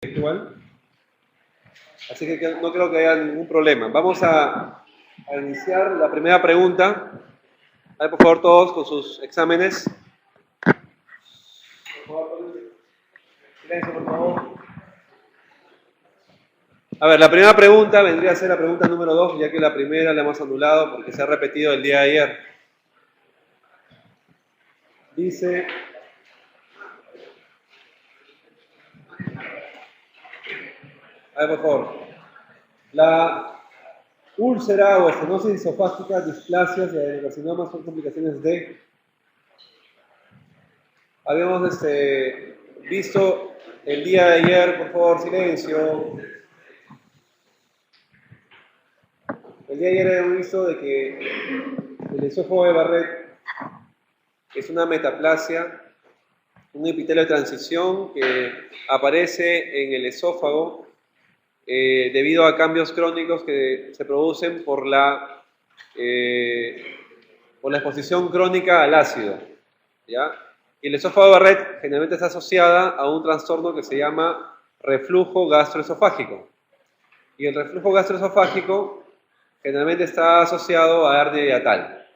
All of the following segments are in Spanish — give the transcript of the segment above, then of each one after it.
virtual, así que no creo que haya ningún problema. Vamos a iniciar la primera pregunta. A ver, por favor, todos con sus exámenes. Silencio, por favor. A ver, la primera pregunta vendría a ser la pregunta número 2, ya que la primera la hemos anulado porque se ha repetido el día de ayer. Dice... A ver, por favor. La úlcera o estenosis esofágica, displasias y adenocarcinomas son complicaciones de... Habíamos visto el día de ayer, por favor, silencio. El día de ayer habíamos visto de que el esófago de Barrett es una metaplasia, un epitelio de transición que aparece en el esófago debido a cambios crónicos que se producen por la exposición crónica al ácido, ¿ya? Y el esófago de Barrett generalmente está asociada a un trastorno que se llama reflujo gastroesofágico. Y el reflujo gastroesofágico generalmente está asociado a hernia hiatal.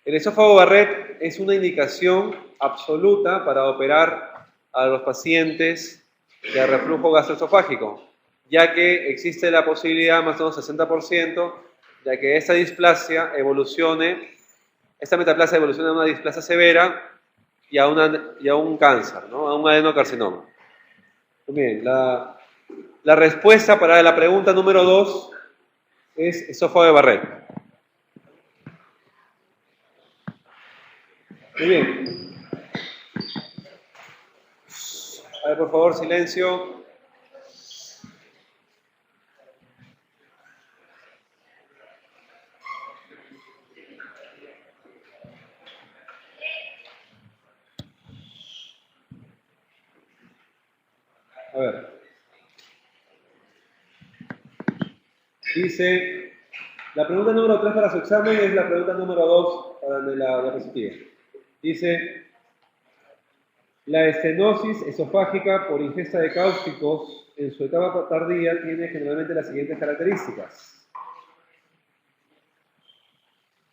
El esófago de Barrett es una indicación absoluta para operar a los pacientes de reflujo gastroesofágico, ya que existe la posibilidad, más o menos 60%, de que esta displasia evolucione, esta metaplasia evolucione a una displasia severa y a un cáncer, ¿no? A un adenocarcinoma. Muy bien, la respuesta para la pregunta número 2 es esófago de Barrett. Muy bien. A ver, por favor, silencio. A ver. Dice, la pregunta número 3 para su examen es la pregunta número 2 para la diapositiva. Dice, la estenosis esofágica por ingesta de cáusticos en su etapa tardía tiene generalmente las siguientes características.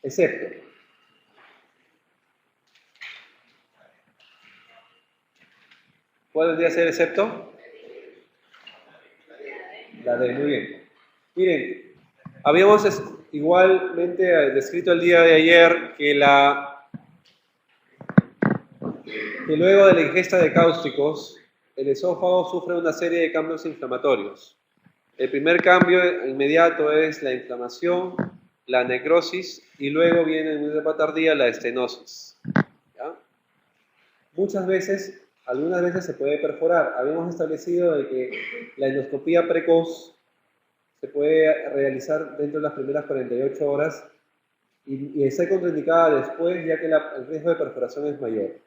Excepto. ¿Cuál vendría a ser excepto? La D, muy bien. Miren, habíamos igualmente descrito el día de ayer que luego de la ingesta de cáusticos, el esófago sufre una serie de cambios inflamatorios. El primer cambio inmediato es la inflamación, la necrosis y luego viene en una etapa tardía la estenosis. ¿Ya? Algunas veces se puede perforar. Habíamos establecido de que la endoscopía precoz se puede realizar dentro de las primeras 48 horas y está contraindicada después, ya que el riesgo de perforación es mayor.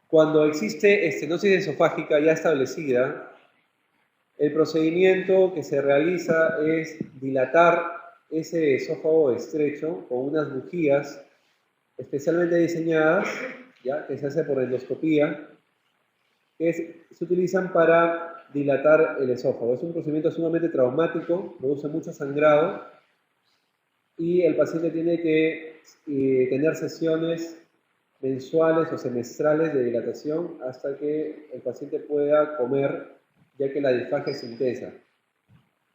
Cuando existe estenosis esofágica ya establecida, el procedimiento que se realiza es dilatar ese esófago estrecho con unas bujías especialmente diseñadas, ¿ya? Que se hace por endoscopía, que se utilizan para dilatar el esófago. Es un procedimiento sumamente traumático, produce mucho sangrado y el paciente tiene que tener sesiones mensuales o semestrales de dilatación hasta que el paciente pueda comer, ya que la disfagia es intensa.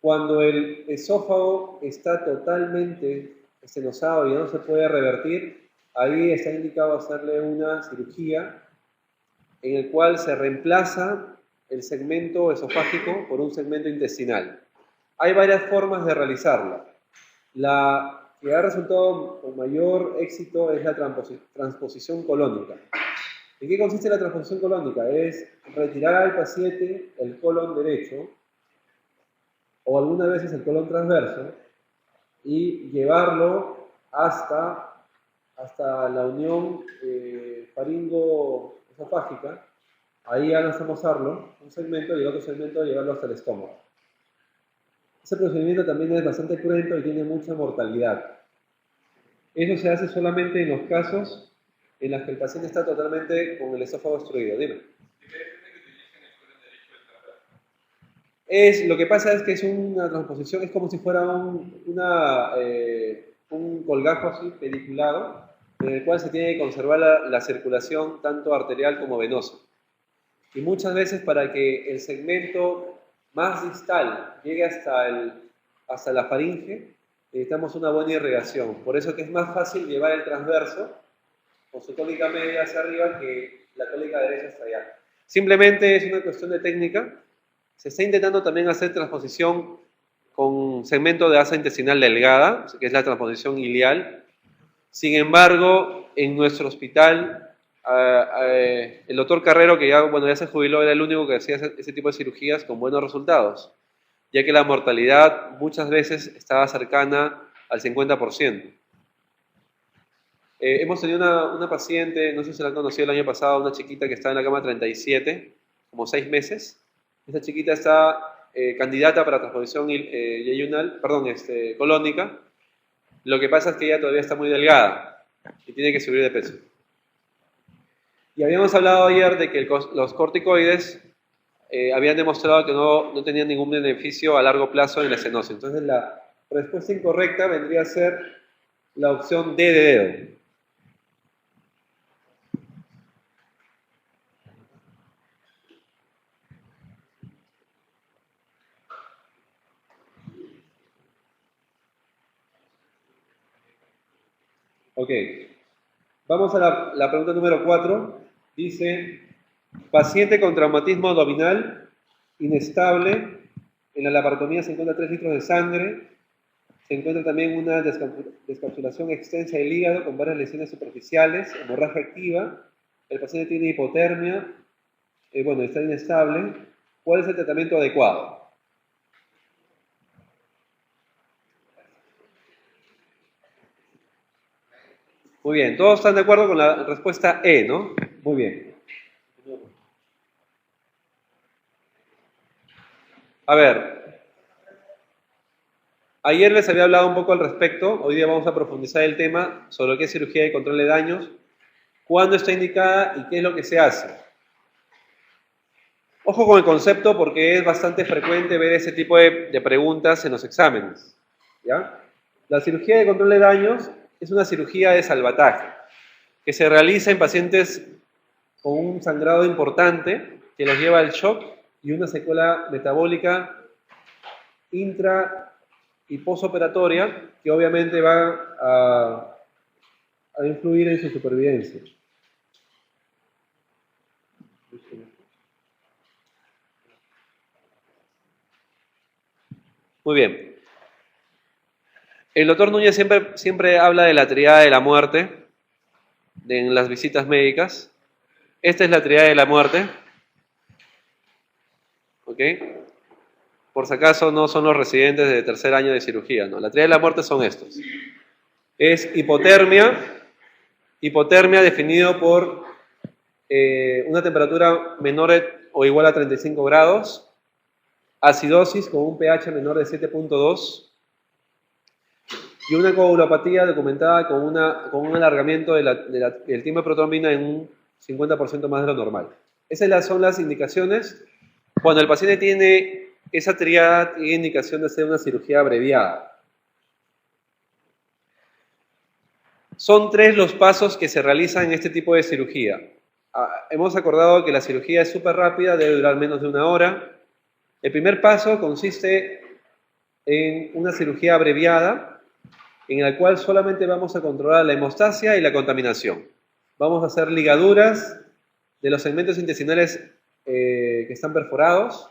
Cuando el esófago está totalmente estenosado y ya no se puede revertir, ahí está indicado hacerle una cirugía en el cual se reemplaza el segmento esofágico por un segmento intestinal. Hay varias formas de realizarla. La que ha resultado con mayor éxito es la transposición colónica. ¿En qué consiste la transposición colónica? Es retirar al paciente el colon derecho o algunas veces el colon transverso y llevarlo hasta la unión faringo-esofágica. Ahí anastomosarlo, un segmento, y el otro segmento llevarlo hasta el estómago. Ese procedimiento también es bastante cruento y tiene mucha mortalidad. Eso se hace solamente en los casos en los que el paciente está totalmente con el esófago obstruido. Dime. Lo que pasa es que es una transposición, es como si fuera un colgajo así pediculado, en el cual se tiene que conservar la circulación tanto arterial como venosa. Y muchas veces para que el segmento más distal llegue hasta la faringe, necesitamos una buena irrigación. Por eso que es más fácil llevar el transverso con su cólica media hacia arriba que la cólica derecha hasta allá. Simplemente es una cuestión de técnica. Se está intentando también hacer transposición con segmento de asa intestinal delgada, que es la transposición ilial. Sin embargo, en nuestro hospital, el doctor Carrero, que ya se jubiló, era el único que hacía ese tipo de cirugías con buenos resultados, ya que la mortalidad muchas veces estaba cercana al 50%. Hemos tenido una paciente, no sé si se la han conocido el año pasado, una chiquita que estaba en la cama 37, como 6 meses. Esa chiquita está candidata para transposición yeyunal, colónica. Lo que pasa es que ella todavía está muy delgada y tiene que subir de peso. Y habíamos hablado ayer de que los corticoides habían demostrado que no tenían ningún beneficio a largo plazo en la estenosis. Entonces la respuesta incorrecta vendría a ser la opción D de dedo. Ok, vamos a la pregunta número 4. Dice, paciente con traumatismo abdominal inestable, en la laparotomía se encuentra 3 litros de sangre, se encuentra también una descapsulación extensa del hígado con varias lesiones superficiales, hemorragia activa, el paciente tiene hipotermia, está inestable. ¿Cuál es el tratamiento adecuado? Muy bien, todos están de acuerdo con la respuesta E, ¿no? Muy bien. A ver, ayer les había hablado un poco al respecto, hoy día vamos a profundizar el tema sobre lo que es cirugía de control de daños, cuándo está indicada y qué es lo que se hace. Ojo con el concepto porque es bastante frecuente ver ese tipo de preguntas en los exámenes, ¿ya? La cirugía de control de daños es una cirugía de salvataje que se realiza en pacientes con un sangrado importante que los lleva al shock y una secuela metabólica intra y posoperatoria que obviamente va a influir en su supervivencia. Muy bien. El doctor Núñez siempre habla de la triada de la muerte en las visitas médicas. Esta es la triada de la muerte. ¿Ok? Por si acaso no son los residentes de tercer año de cirugía, ¿no? La triada de la muerte son estos. Es hipotermia definido por una temperatura menor o igual a 35 grados, acidosis con un pH menor de 7.2 y una coagulopatía documentada con un alargamiento del tiempo de protrombina en un 50% más de lo normal. Esas son las indicaciones. Cuando el paciente tiene esa triada, tiene indicación de hacer una cirugía abreviada. Son 3 los pasos que se realizan en este tipo de cirugía. Hemos acordado que la cirugía es súper rápida, debe durar menos de 1 hora. El primer paso consiste en una cirugía abreviada, en la cual solamente vamos a controlar la hemostasia y la contaminación. Vamos a hacer ligaduras de los segmentos intestinales que están perforados,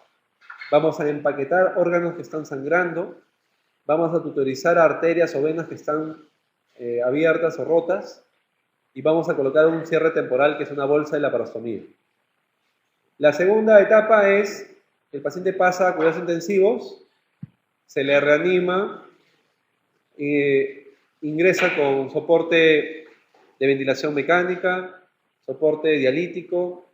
vamos a empaquetar órganos que están sangrando, vamos a tutorizar arterias o venas que están abiertas o rotas, y vamos a colocar un cierre temporal que es una bolsa de laparostomía. La segunda etapa es que el paciente pasa a cuidados intensivos, se le reanima, ingresa con soporte de ventilación mecánica, soporte dialítico,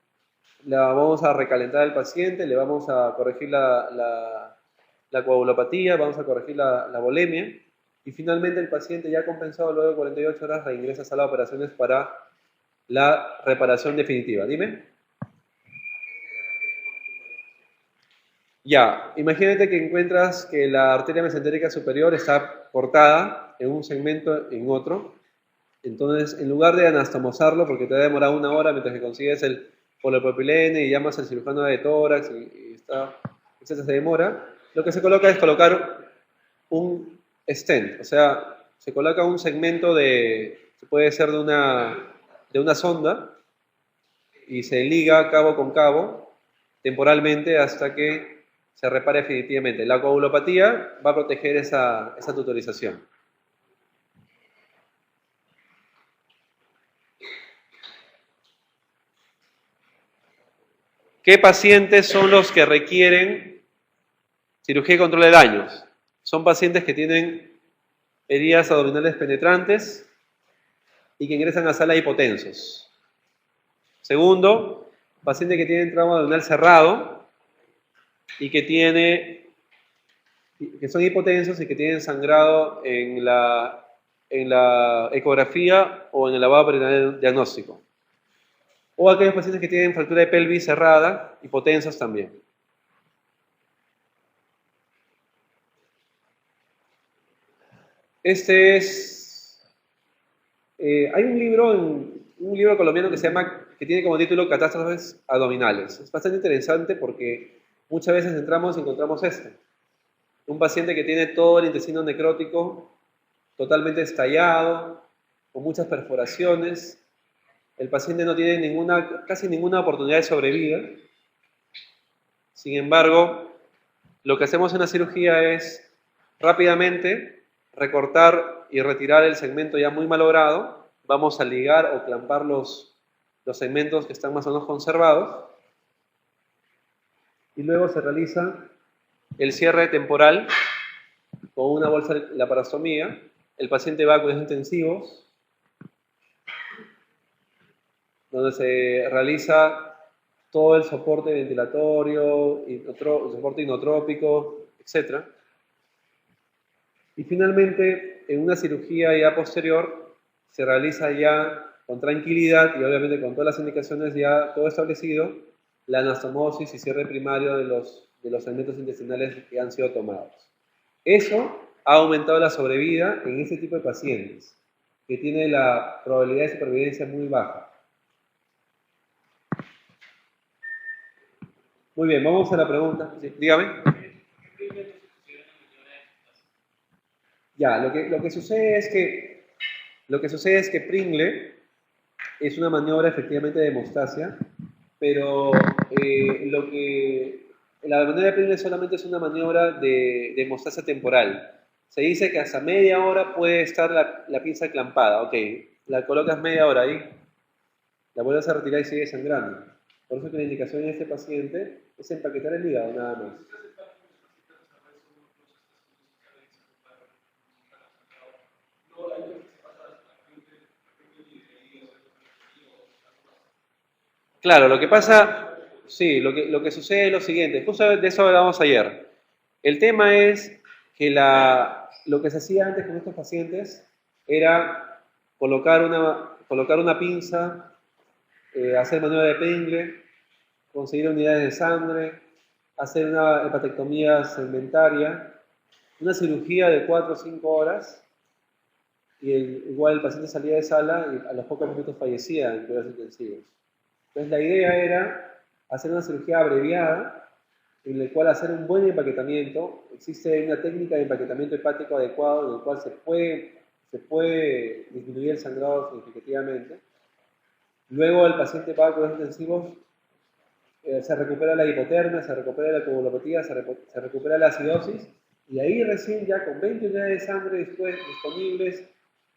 la vamos a recalentar al paciente, le vamos a corregir la coagulopatía, vamos a corregir la volemia, y finalmente el paciente ya compensado luego de 48 horas reingresa a sala de operaciones para la reparación definitiva. Dime. Ya, imagínate que encuentras que la arteria mesentérica superior está cortada en un segmento en otro. Entonces, en lugar de anastomosarlo, porque te va a demorar una hora mientras que consigues el polipropilene y llamas al cirujano de tórax etcétera, se demora, lo que se coloca es colocar un stent, o sea, se coloca un segmento puede ser de una sonda y se liga cabo con cabo temporalmente hasta que se repare definitivamente. La coagulopatía va a proteger esa tutorización. ¿Qué pacientes son los que requieren cirugía y control de daños? Son pacientes que tienen heridas abdominales penetrantes y que ingresan a sala hipotensos. Segundo, paciente que tiene trauma abdominal cerrado y que son hipotensos y que tienen sangrado en la ecografía o en el lavado peritoneal diagnóstico. O aquellos pacientes que tienen fractura de pelvis cerrada, hipotensos también. Hay un libro colombiano que tiene como título Catástrofes abdominales. Es bastante interesante porque muchas veces entramos y encontramos esto. Un paciente que tiene todo el intestino necrótico totalmente estallado, con muchas perforaciones. El paciente no tiene casi ninguna oportunidad de sobrevida. Sin embargo, lo que hacemos en la cirugía es rápidamente recortar y retirar el segmento ya muy malogrado. Vamos a ligar o clampar los segmentos que están más o menos conservados. Y luego se realiza el cierre temporal con una bolsa de laparostomía. El paciente va a cuidados intensivos, donde se realiza todo el soporte ventilatorio, el soporte inotrópico, etc. Y finalmente, en una cirugía ya posterior, se realiza ya con tranquilidad y obviamente con todas las indicaciones ya todo establecido, la anastomosis y cierre primario de los segmentos intestinales que han sido tomados. Eso ha aumentado la sobrevida en este tipo de pacientes, que tiene la probabilidad de supervivencia muy baja. Muy bien, vamos a la pregunta. Sí, dígame. Ya, lo que sucede es que Pringle es una maniobra efectivamente de hemostasia, pero la maniobra de Pringle solamente es una maniobra de hemostasia temporal. Se dice que hasta media hora puede estar la pinza clampada. Ok, la colocas media hora ahí, la vuelves a retirar y sigue sangrando. Por eso que la indicación en este paciente es empaquetar el hígado nada más. Claro, lo que pasa, sí, lo que sucede es lo siguiente, justo de eso hablábamos ayer. El tema es que lo que se hacía antes con estos pacientes era colocar una pinza, hacer maniobra de Pringle, conseguir unidades de sangre, hacer una hepatectomía segmentaria, una cirugía de 4 o 5 horas, y igual el paciente salía de sala y a los pocos minutos fallecía en cuidados intensivos. Entonces la idea era hacer una cirugía abreviada en la cual hacer un buen empaquetamiento. Existe una técnica de empaquetamiento hepático adecuado en el cual se puede disminuir el sangrado significativamente. Luego el paciente va a cuidados intensivos, se recupera la hipotermia, se recupera la coagulopatía, se recupera la acidosis y ahí recién ya con 20 unidades de sangre después disponibles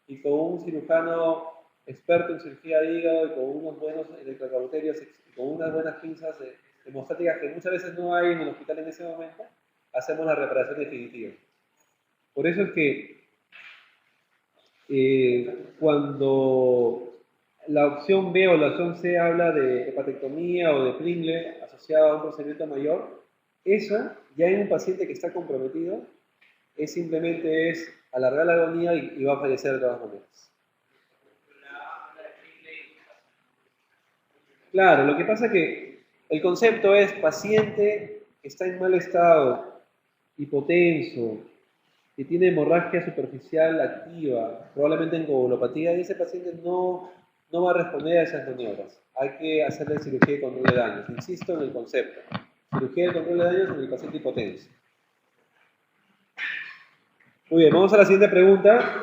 y con un cirujano experto en cirugía de hígado y con unos buenos electrocauterios y con unas buenas pinzas hemostáticas que muchas veces no hay en el hospital en ese momento, hacemos la reparación definitiva. Por eso es que cuando la opción B o la opción C habla de hepatectomía o de Pringle asociado a un procedimiento mayor, eso ya en un paciente que está comprometido simplemente alargar la agonía y va a fallecer de todas maneras. Claro, lo que pasa es que el concepto es paciente está en mal estado, hipotenso, que tiene hemorragia superficial activa, probablemente en coagulopatía, y ese paciente no va a responder a esas maniobras. Hay que hacerle cirugía de control de daños. Insisto en el concepto. Cirugía de control de daños en el paciente hipotenso. Muy bien, vamos a la siguiente pregunta.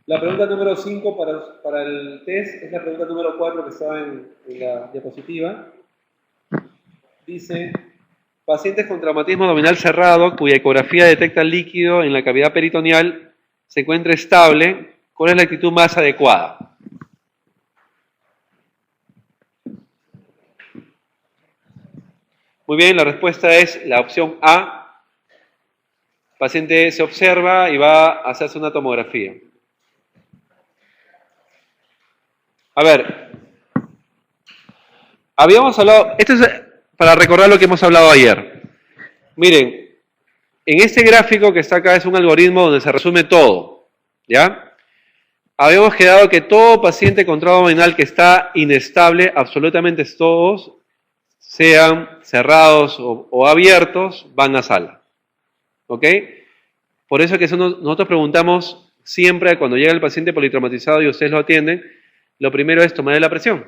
La pregunta número 5 para el test es la pregunta número 4 que estaba en la diapositiva. Dice, pacientes con traumatismo abdominal cerrado cuya ecografía detecta líquido en la cavidad peritoneal se encuentra estable, ¿cuál es la actitud más adecuada? Muy bien, la respuesta es la opción A. El paciente se observa y va a hacerse una tomografía. A ver, habíamos hablado, esto es para recordar lo que hemos hablado ayer. Miren, en este gráfico que está acá es un algoritmo donde se resume todo, ¿ya? Habíamos quedado que todo paciente con trauma abdominal que está inestable, absolutamente todos, sean cerrados o abiertos, van a sala, ¿ok? Por eso que nosotros preguntamos siempre cuando llega el paciente politraumatizado y ustedes lo atienden, lo primero es tomarle la presión.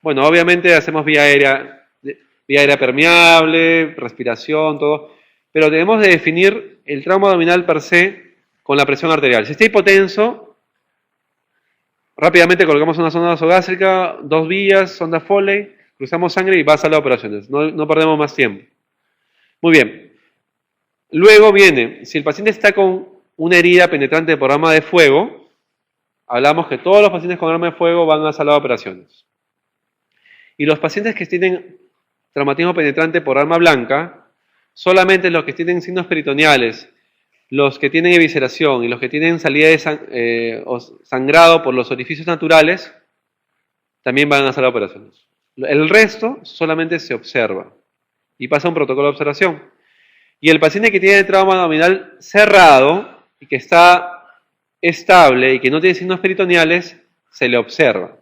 Bueno, obviamente hacemos vía aérea permeable, respiración, todo, pero debemos de definir el trauma abdominal per se con la presión arterial. Si está hipotenso, rápidamente colocamos una sonda nasogástrica, 2 vías, sonda Foley, cruzamos sangre y va a salir a operaciones. No perdemos más tiempo. Muy bien. Luego viene, si el paciente está con una herida penetrante por arma de fuego, hablamos que todos los pacientes con arma de fuego van a salir a operaciones. Y los pacientes que tienen traumatismo penetrante por arma blanca, solamente los que tienen signos peritoneales, los que tienen evisceración y los que tienen salida de sangrado por los orificios naturales, también van a salir a operaciones. El resto solamente se observa y pasa un protocolo de observación. Y el paciente que tiene trauma abdominal cerrado y que está estable y que no tiene signos peritoneales, se le observa.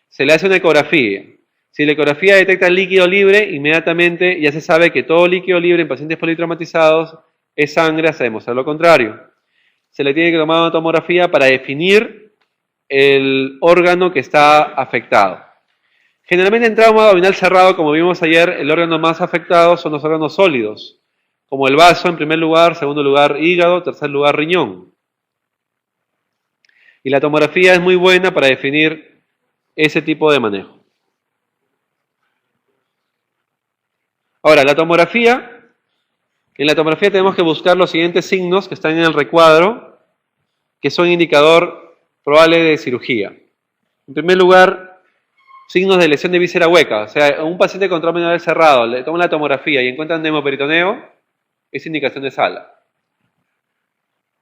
Se le hace una ecografía. Si la ecografía detecta líquido libre, inmediatamente ya se sabe que todo líquido libre en pacientes politraumatizados es sangre hasta demostrar lo contrario. Se le tiene que tomar una tomografía para definir el órgano que está afectado. Generalmente en trauma abdominal cerrado, como vimos ayer, el órgano más afectado son los órganos sólidos, como el vaso en primer lugar, segundo lugar hígado, tercer lugar riñón. Y la tomografía es muy buena para definir ese tipo de manejo. Ahora, en la tomografía tenemos que buscar los siguientes signos que están en el recuadro, que son indicador probable de cirugía. En primer lugar, signos de lesión de víscera hueca. O sea, un paciente con trauma abdominal cerrado, le toman la tomografía y encuentran neumoperitoneo, es indicación de sala.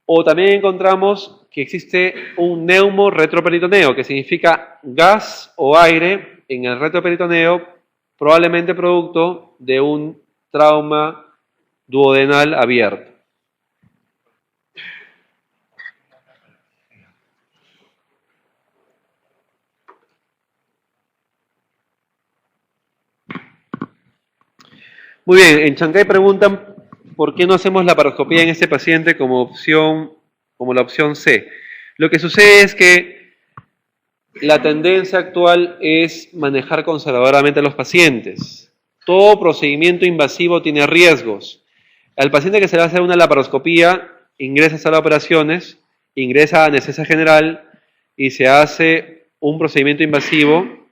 O también encontramos que existe un neumoretroperitoneo, que significa gas o aire en el retroperitoneo, probablemente producto de un trauma duodenal abierto. Muy bien, en Chancay preguntan por qué no hacemos la laparoscopía en este paciente como la opción C. Lo que sucede es que la tendencia actual es manejar conservadoramente a los pacientes. Todo procedimiento invasivo tiene riesgos. Al paciente que se le va a hacer una laparoscopía, ingresa a sala de operaciones, ingresa a anestesia general y se hace un procedimiento invasivo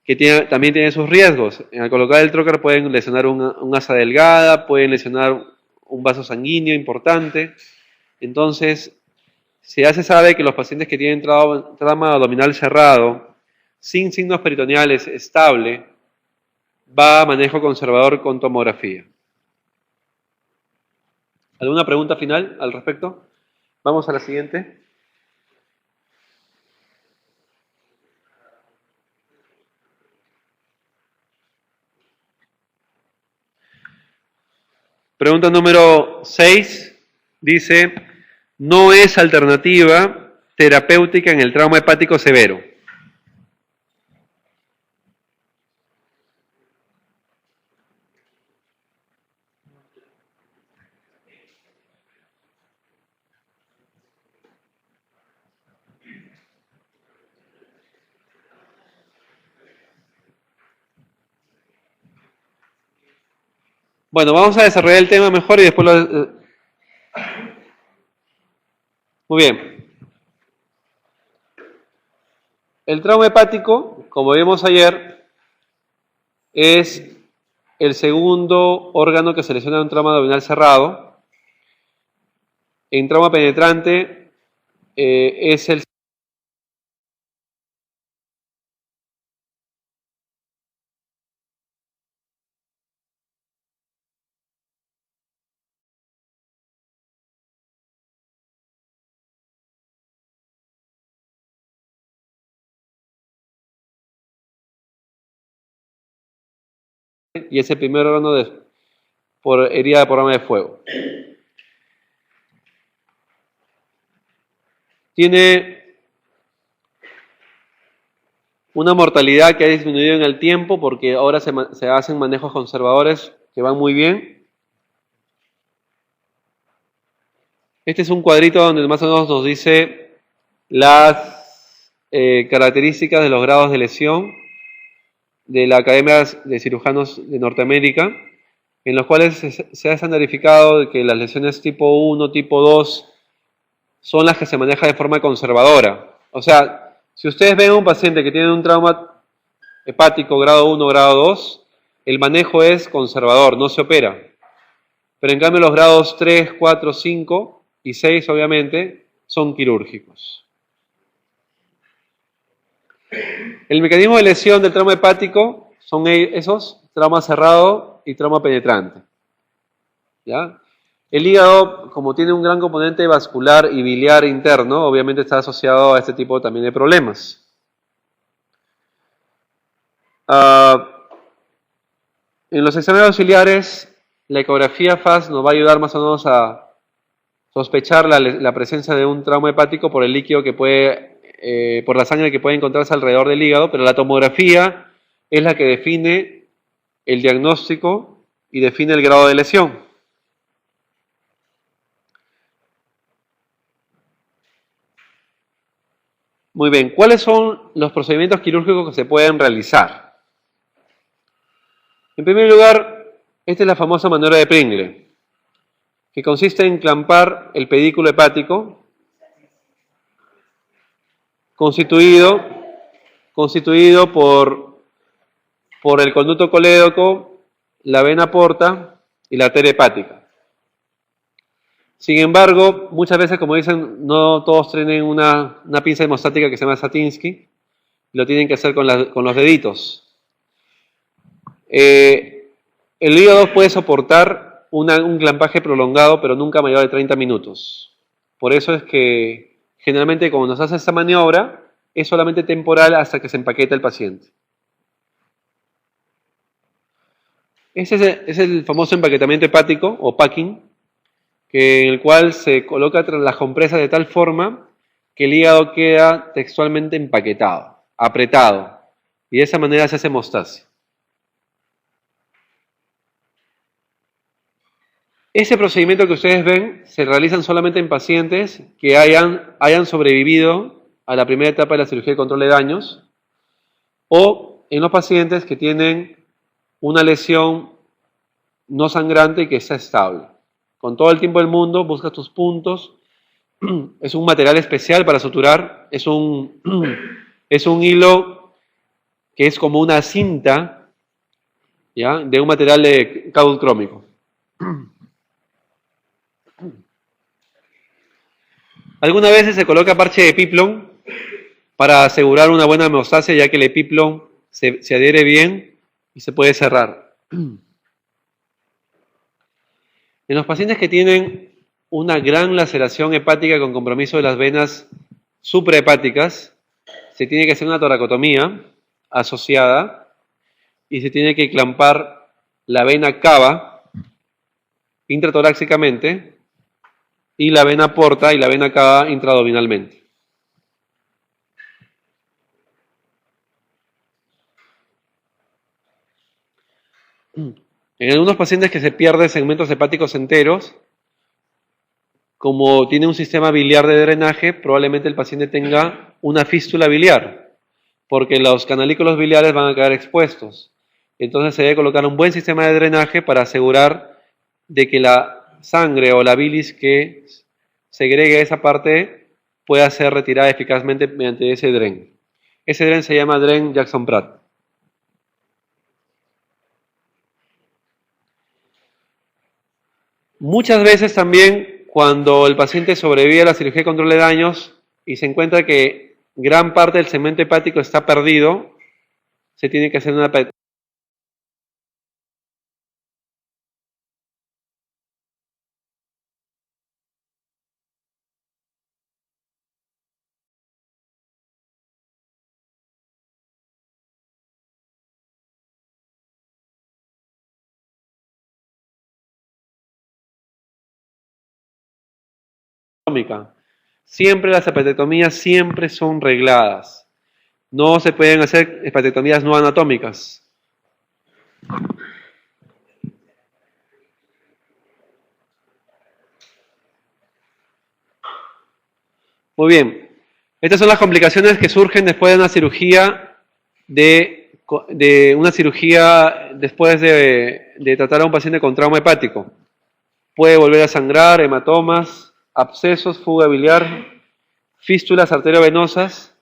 que también tiene sus riesgos. Al colocar el trocar pueden lesionar una asa delgada, pueden lesionar un vaso sanguíneo importante. Entonces, ya se sabe que los pacientes que tienen trauma abdominal cerrado, sin signos peritoneales, estable, va a manejo conservador con tomografía. ¿Alguna pregunta final al respecto? Vamos a la siguiente. Pregunta número 6. Dice, no es alternativa terapéutica en el trauma hepático severo. Bueno, vamos a desarrollar el tema mejor y después lo... Muy bien. El trauma hepático, como vimos ayer, es el segundo órgano que se lesiona en un trauma abdominal cerrado. En trauma penetrante es el y es el primer órgano por herida por arma de fuego. Tiene una mortalidad que ha disminuido en el tiempo porque ahora se hacen manejos conservadores que van muy bien. Este es un cuadrito donde más o menos nos dice las características de los grados de lesión de la Academia de Cirujanos de Norteamérica, en los cuales se ha estandarizado que las lesiones tipo 1, tipo 2 son las que se manejan de forma conservadora. O sea, si ustedes ven a un paciente que tiene un trauma hepático grado 1, grado 2, el manejo es conservador, no se opera. Pero en cambio los grados 3, 4, 5 y 6 obviamente son quirúrgicos. El mecanismo de lesión del trauma hepático son esos, trauma cerrado y trauma penetrante. ¿Ya? El hígado, como tiene un gran componente vascular y biliar interno, obviamente está asociado a este tipo también de problemas. En los exámenes auxiliares, la ecografía FAST nos va a ayudar más o menos a sospechar la presencia de un trauma hepático por el líquido que puede, por la sangre que puede encontrarse alrededor del hígado, pero la tomografía es la que define el diagnóstico y define el grado de lesión. Muy bien, ¿cuáles son los procedimientos quirúrgicos que se pueden realizar? En primer lugar, esta es la famosa maniobra de Pringle, que consiste en clampar el pedículo hepático constituido por el conducto colédoco, la vena porta y la arteria hepática. Sin embargo, muchas veces, como dicen, no todos tienen una pinza hemostática que se llama Satinsky, lo tienen que hacer con los deditos. El hígado puede soportar un clampaje prolongado, pero nunca mayor de 30 minutos. Por eso es que generalmente cuando nos hace esta maniobra, es solamente temporal hasta que se empaqueta el paciente. Ese es el famoso empaquetamiento hepático o packing, en el cual se coloca tras las compresas de tal forma que el hígado queda textualmente empaquetado, apretado, y de esa manera se hace hemostasia. Ese procedimiento que ustedes ven se realiza solamente en pacientes que hayan sobrevivido a la primera etapa de la cirugía de control de daños o en los pacientes que tienen una lesión no sangrante y que está estable. Con todo el tiempo del mundo, buscas tus puntos. Es un material especial para suturar. Es un hilo que es como una cinta, ¿ya?, de un material de caodo crómico. Algunas veces se coloca parche de epiplón para asegurar una buena hemostasia, ya que el epiplón se adhiere bien y se puede cerrar. En los pacientes que tienen una gran laceración hepática con compromiso de las venas suprahepáticas, se tiene que hacer una toracotomía asociada y se tiene que clampar la vena cava intratoráxicamente y la vena porta y la vena cava intraabdominalmente. En algunos pacientes que se pierden segmentos hepáticos enteros, como tiene un sistema biliar de drenaje, probablemente el paciente tenga una fístula biliar, porque los canalículos biliares van a quedar expuestos. Entonces se debe colocar un buen sistema de drenaje para asegurar de que la sangre o la bilis que segregue esa parte pueda ser retirada eficazmente mediante ese dren. Ese dren se llama dren Jackson-Pratt. Muchas veces también cuando el paciente sobrevive a la cirugía de control de daños y se encuentra que gran parte del segmento hepático está perdido, se tiene que hacer una anatómica. Siempre las hepatectomías siempre son regladas. No se pueden hacer hepatectomías no anatómicas. Muy bien. Estas son las complicaciones que surgen después de una cirugía después de tratar a un paciente con trauma hepático. Puede volver a sangrar, hematomas, abscesos, fuga biliar, fístulas arteriovenosas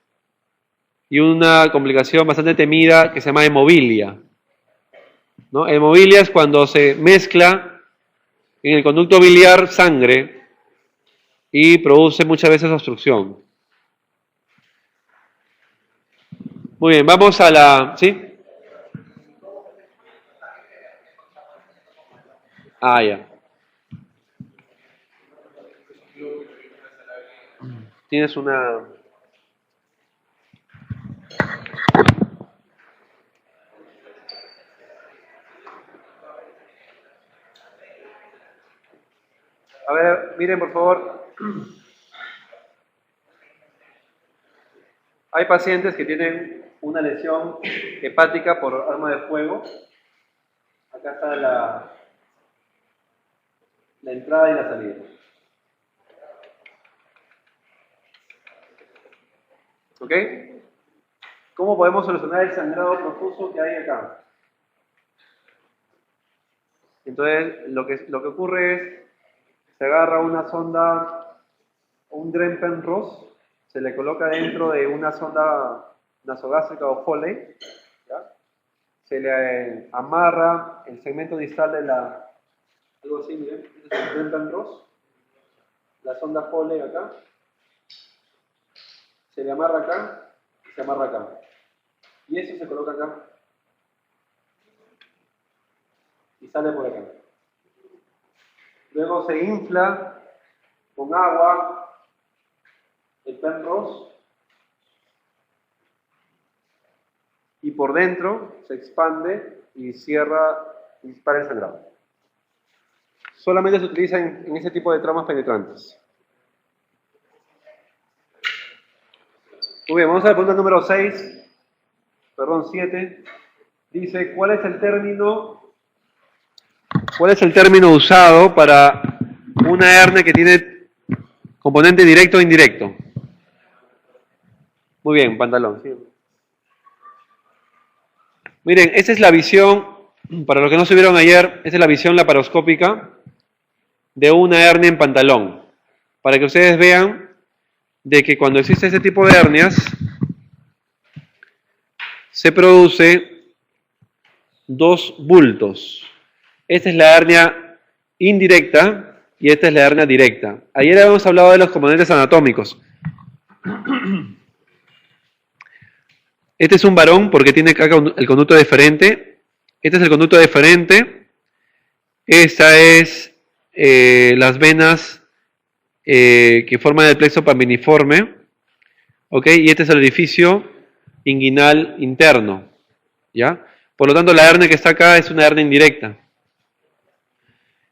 y una complicación bastante temida que se llama hemobilia, ¿no? Hemobilia es cuando se mezcla en el conducto biliar sangre y produce muchas veces obstrucción. Muy bien, vamos a la... ¿Sí? Ah, ya. Tienes una... A ver, miren por favor. Hay pacientes que tienen una lesión hepática por arma de fuego. Acá está la entrada y la salida. ¿Ok? ¿Cómo podemos solucionar el sangrado profuso que hay acá? Entonces, lo que ocurre es, se agarra una sonda, un Dren Penrose, se le coloca dentro de una sonda nasogástrica o Foley, ¿ya? Se le amarra el segmento distal de la, algo así, miren, este es el Dren Penrose, la sonda Foley acá, se le amarra acá y se amarra acá. Y eso se coloca acá y sale por acá. Luego se infla con agua el Penrose y por dentro se expande y cierra y dispara el sangrado. Solamente se utiliza en ese tipo de traumas penetrantes. Muy bien, vamos a la pregunta número 7. Dice, ¿cuál es el término usado para una hernia que tiene componente directo o indirecto? Muy bien, pantalón. Sí. Miren, esta es la visión, para los que no se vieron ayer, esta es la visión laparoscópica de una hernia en pantalón. Para que ustedes vean de que cuando existe este tipo de hernias, se produce dos bultos. Esta es la hernia indirecta y esta es la hernia directa. Ayer habíamos hablado de los componentes anatómicos. Este es un varón porque tiene acá el conducto deferente. Este es el conducto deferente. Esta es las venas que forman el plexo paminiforme. ¿Ok? Y este es el orificio inguinal interno. ¿Ya? Por lo tanto, la hernia que está acá es una hernia indirecta.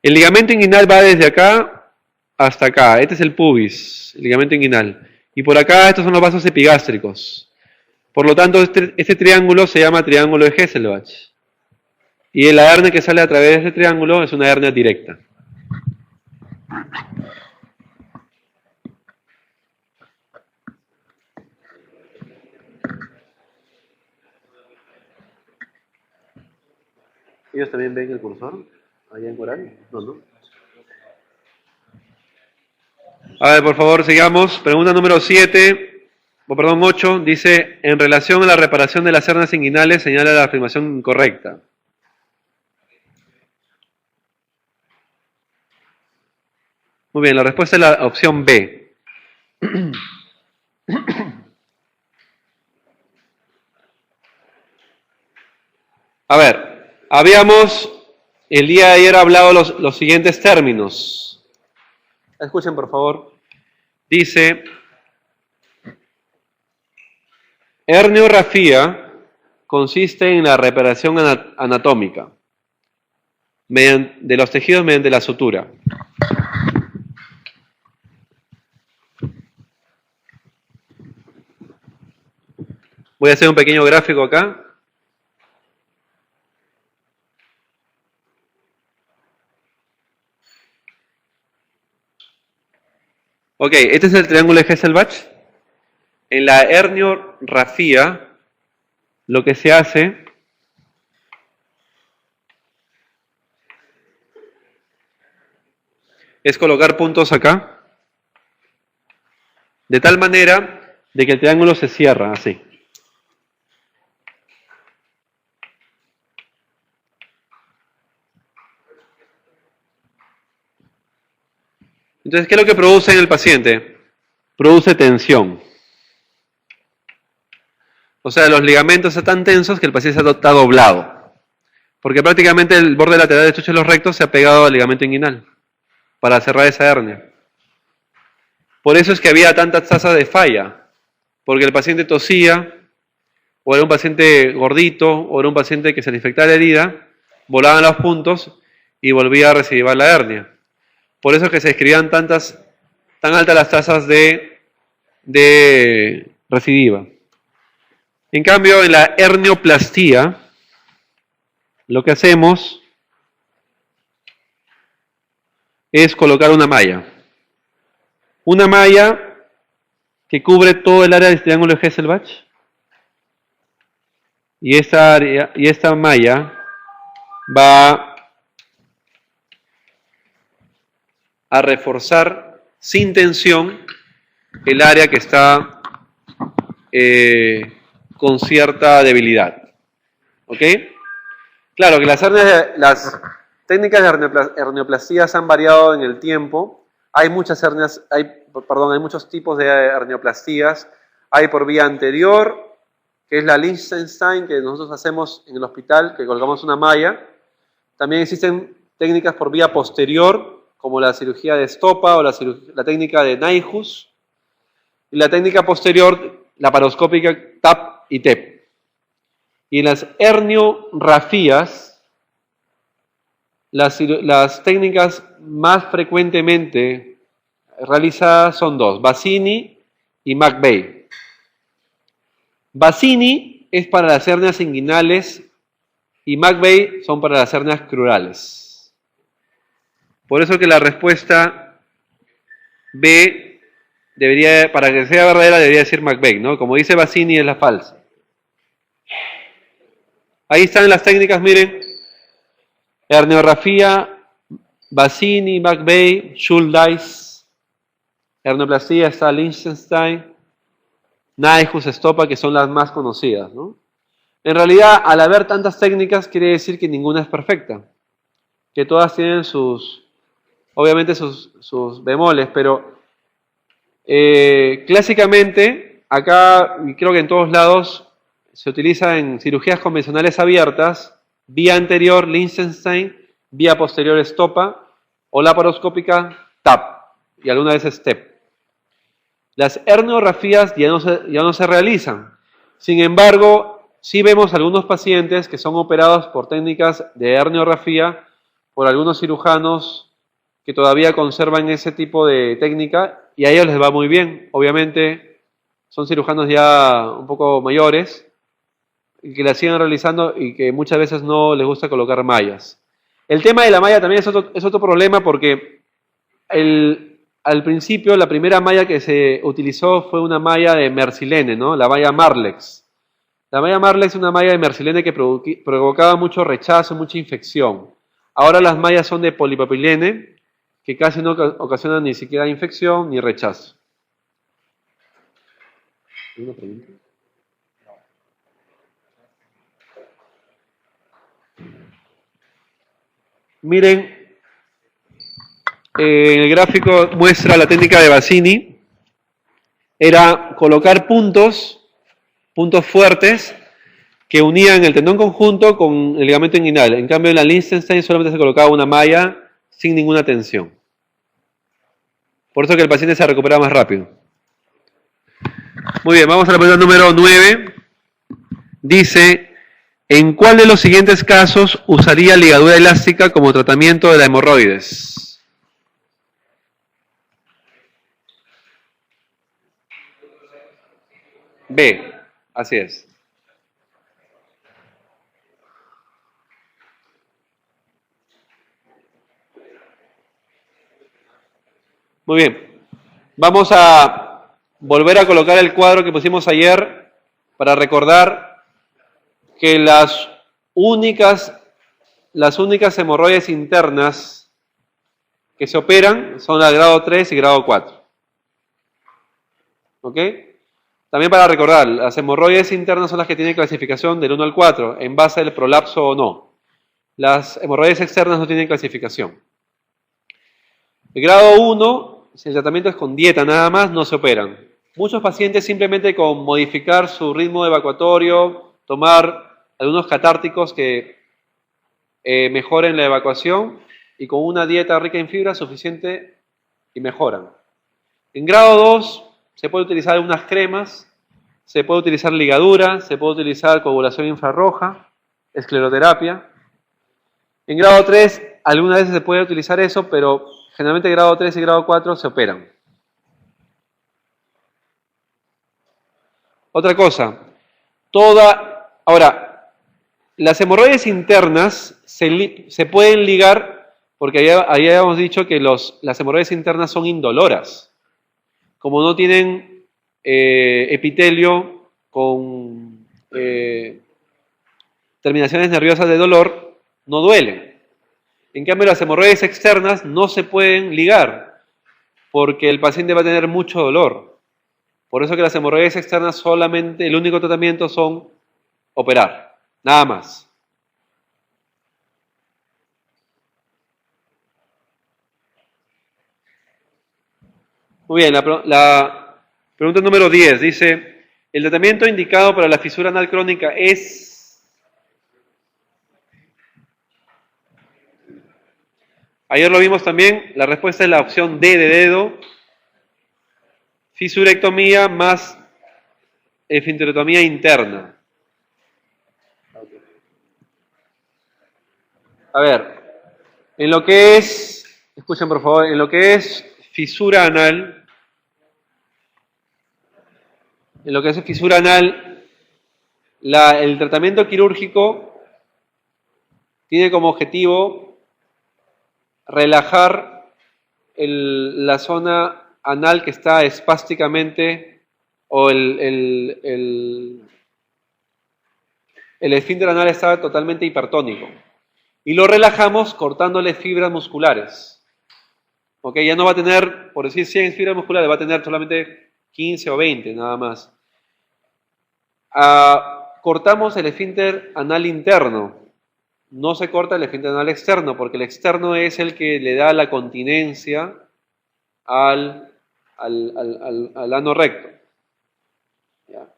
El ligamento inguinal va desde acá hasta acá. Este es el pubis, el ligamento inguinal. Y por acá estos son los vasos epigástricos. Por lo tanto, este triángulo se llama triángulo de Hesselbach. Y la hernia que sale a través de este triángulo es una hernia directa. ¿Ellos también ven el cursor? ¿Allá en Coral? No, no. A ver, por favor, sigamos. Pregunta número 8. Dice, en relación a la reparación de las hernias inguinales, señala la afirmación incorrecta. Muy bien, la respuesta es la opción B. A ver, habíamos el día de ayer hablado los siguientes términos. Escuchen, por favor. Dice, herniorrafía consiste en la reparación anatómica de los tejidos mediante la sutura. Voy a hacer un pequeño gráfico acá. Ok, este es el triángulo de Hesselbach. En la herniorrafía, lo que se hace es colocar puntos acá, de tal manera de que el triángulo se cierra así. Entonces, ¿qué es lo que produce en el paciente? Produce tensión. O sea, los ligamentos están tan tensos que el paciente está doblado. Porque prácticamente el borde lateral del estrecho de los rectos se ha pegado al ligamento inguinal para cerrar esa hernia. Por eso es que había tantas tasas de falla. Porque el paciente tosía, o era un paciente gordito, o era un paciente que se le infectaba la herida, volaban los puntos y volvía a recidivar la hernia. Por eso es que se escribían tan altas las tasas de recidiva. En cambio, en la hernioplastía, lo que hacemos es colocar una malla. Una malla que cubre todo el área del triángulo de Hesselbach. Y esta malla va a reforzar sin tensión el área que está con cierta debilidad. ¿Ok? Claro que las técnicas de hernioplastía han variado en el tiempo. Hay muchos tipos de hernioplastías. Hay por vía anterior, que es la Liechtenstein, que nosotros hacemos en el hospital, que colgamos una malla. También existen técnicas por vía posterior, como la cirugía de Stopa o la técnica de Nyhus. Y la técnica posterior, laparoscópica, TAP y TEP. Y en las herniorrafías, las técnicas más frecuentemente realizadas son dos, Bassini y McVeigh. Bassini es para las hernias inguinales y McVeigh son para las hernias crurales. Por eso que la respuesta B debería, para que sea verdadera, debería decir McVeigh, ¿no? Como dice Bassini, es la falsa. Ahí están las técnicas, miren. Herniorrafía, Bassini, McVeigh, Schuldeis. Hernioplastía está Liechtenstein, Nyhus, Stopa, que son las más conocidas, ¿no? En realidad, al haber tantas técnicas, quiere decir que ninguna es perfecta. Que todas tienen obviamente sus bemoles, pero clásicamente, acá, y creo que en todos lados, se utiliza en cirugías convencionales abiertas, vía anterior, Liechtenstein, vía posterior, Stopa, o laparoscópica, TAP, y alguna vez STEP. Las herniorrafías ya no se realizan. Sin embargo, sí vemos algunos pacientes que son operados por técnicas de herniorrafía por algunos cirujanos que todavía conservan ese tipo de técnica y a ellos les va muy bien. Obviamente son cirujanos ya un poco mayores y que la siguen realizando y que muchas veces no les gusta colocar mallas. El tema de la malla también es otro problema porque al principio la primera malla que se utilizó fue una malla de Mercilene, ¿no? La malla Marlex. La malla Marley es una malla de mercilene que provocaba mucho rechazo, mucha infección. Ahora las mallas son de polipropilene, que casi no ocasionan ni siquiera infección ni rechazo. ¿Alguna pregunta? Miren, en el gráfico muestra la técnica de Bassini. Era colocar puntos fuertes, que unían el tendón conjunto con el ligamento inguinal. En cambio, en la Liechtenstein solamente se colocaba una malla sin ninguna tensión. Por eso que el paciente se recuperaba más rápido. Muy bien, vamos a la pregunta número 9. Dice, ¿en cuál de los siguientes casos usaría ligadura elástica como tratamiento de la hemorroides? B, así es. Muy bien, vamos a volver a colocar el cuadro que pusimos ayer para recordar que las únicas hemorroides internas que se operan son las de grado 3 y grado 4. ¿Ok? También para recordar, las hemorroides internas son las que tienen clasificación del 1 al 4, en base al prolapso o no. Las hemorroides externas no tienen clasificación. El grado 1, si el tratamiento es con dieta nada más, no se operan. Muchos pacientes simplemente con modificar su ritmo evacuatorio, tomar algunos catárticos que mejoren la evacuación y con una dieta rica en fibra suficiente y mejoran. En grado 2 se puede utilizar algunas cremas, se puede utilizar ligadura, se puede utilizar coagulación infrarroja, escleroterapia. En grado 3 algunas veces se puede utilizar eso, pero generalmente grado 3 y grado 4 se operan. Otra cosa, ahora, las hemorroides internas se pueden ligar, porque ahí habíamos dicho que las hemorroides internas son indoloras. Como no tienen epitelio con terminaciones nerviosas de dolor, no duelen. En cambio, las hemorroides externas no se pueden ligar, porque el paciente va a tener mucho dolor. Por eso que las hemorroides externas solamente, el único tratamiento son operar, nada más. Muy bien, la pregunta número 10 dice, ¿el tratamiento indicado para la fisura anal crónica es? Ayer lo vimos también, la respuesta es la opción D de dedo, fisurectomía más esfinterotomía interna. A ver, en lo que es, escuchen por favor, en lo que es fisura anal, el tratamiento quirúrgico tiene como objetivo relajar la zona anal que está espásticamente, o el esfínter anal está totalmente hipertónico. Y lo relajamos cortándole fibras musculares. ¿Ok? Ya no va a tener, por decir 100 fibras musculares, va a tener solamente 15 o 20 nada más. Cortamos el esfínter anal interno. No se corta el esfínter anal externo, porque el externo es el que le da la continencia al ano recto. ¿Ya?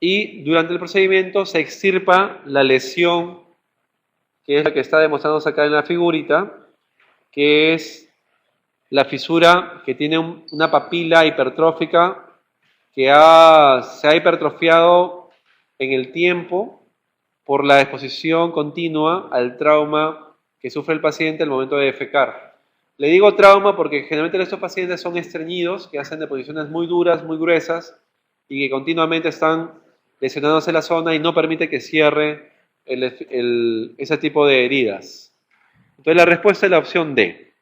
Y durante el procedimiento se extirpa la lesión, que es la que está demostrándose acá en la figurita, que es la fisura que tiene una papila hipertrófica que se ha hipertrofiado en el tiempo por la exposición continua al trauma que sufre el paciente al momento de defecar. Le digo trauma porque generalmente estos pacientes son estreñidos, que hacen deposiciones muy duras, muy gruesas, y que continuamente están lesionándose la zona y no permite que cierre ese tipo de heridas. Entonces la respuesta es la opción D.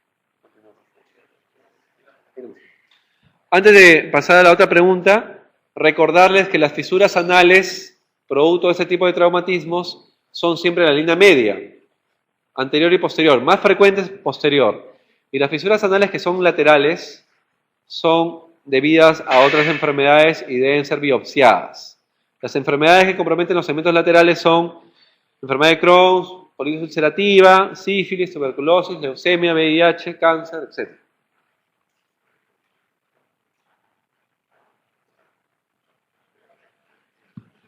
Antes de pasar a la otra pregunta, recordarles que las fisuras anales producto de este tipo de traumatismos son siempre la línea media, anterior y posterior, más frecuentes posterior. Y las fisuras anales que son laterales son debidas a otras enfermedades y deben ser biopsiadas. Las enfermedades que comprometen los segmentos laterales son enfermedad de Crohn, colitis ulcerativa, sífilis, tuberculosis, leucemia, VIH, cáncer, etc.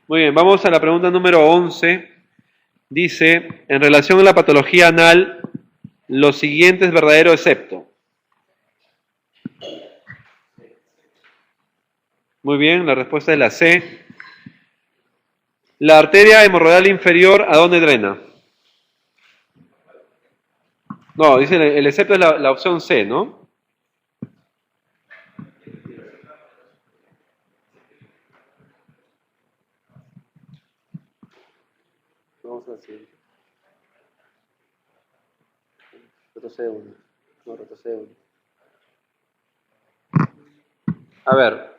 Muy bien, vamos a la pregunta número 11. Dice, en relación a la patología anal, lo siguiente es verdadero excepto. Muy bien, la respuesta es la C. La arteria hemorroidal inferior, ¿a dónde drena? No, dice el excepto es la opción C, ¿no? Vamos a decir. Retrocede uno. No, retrocede uno. A ver.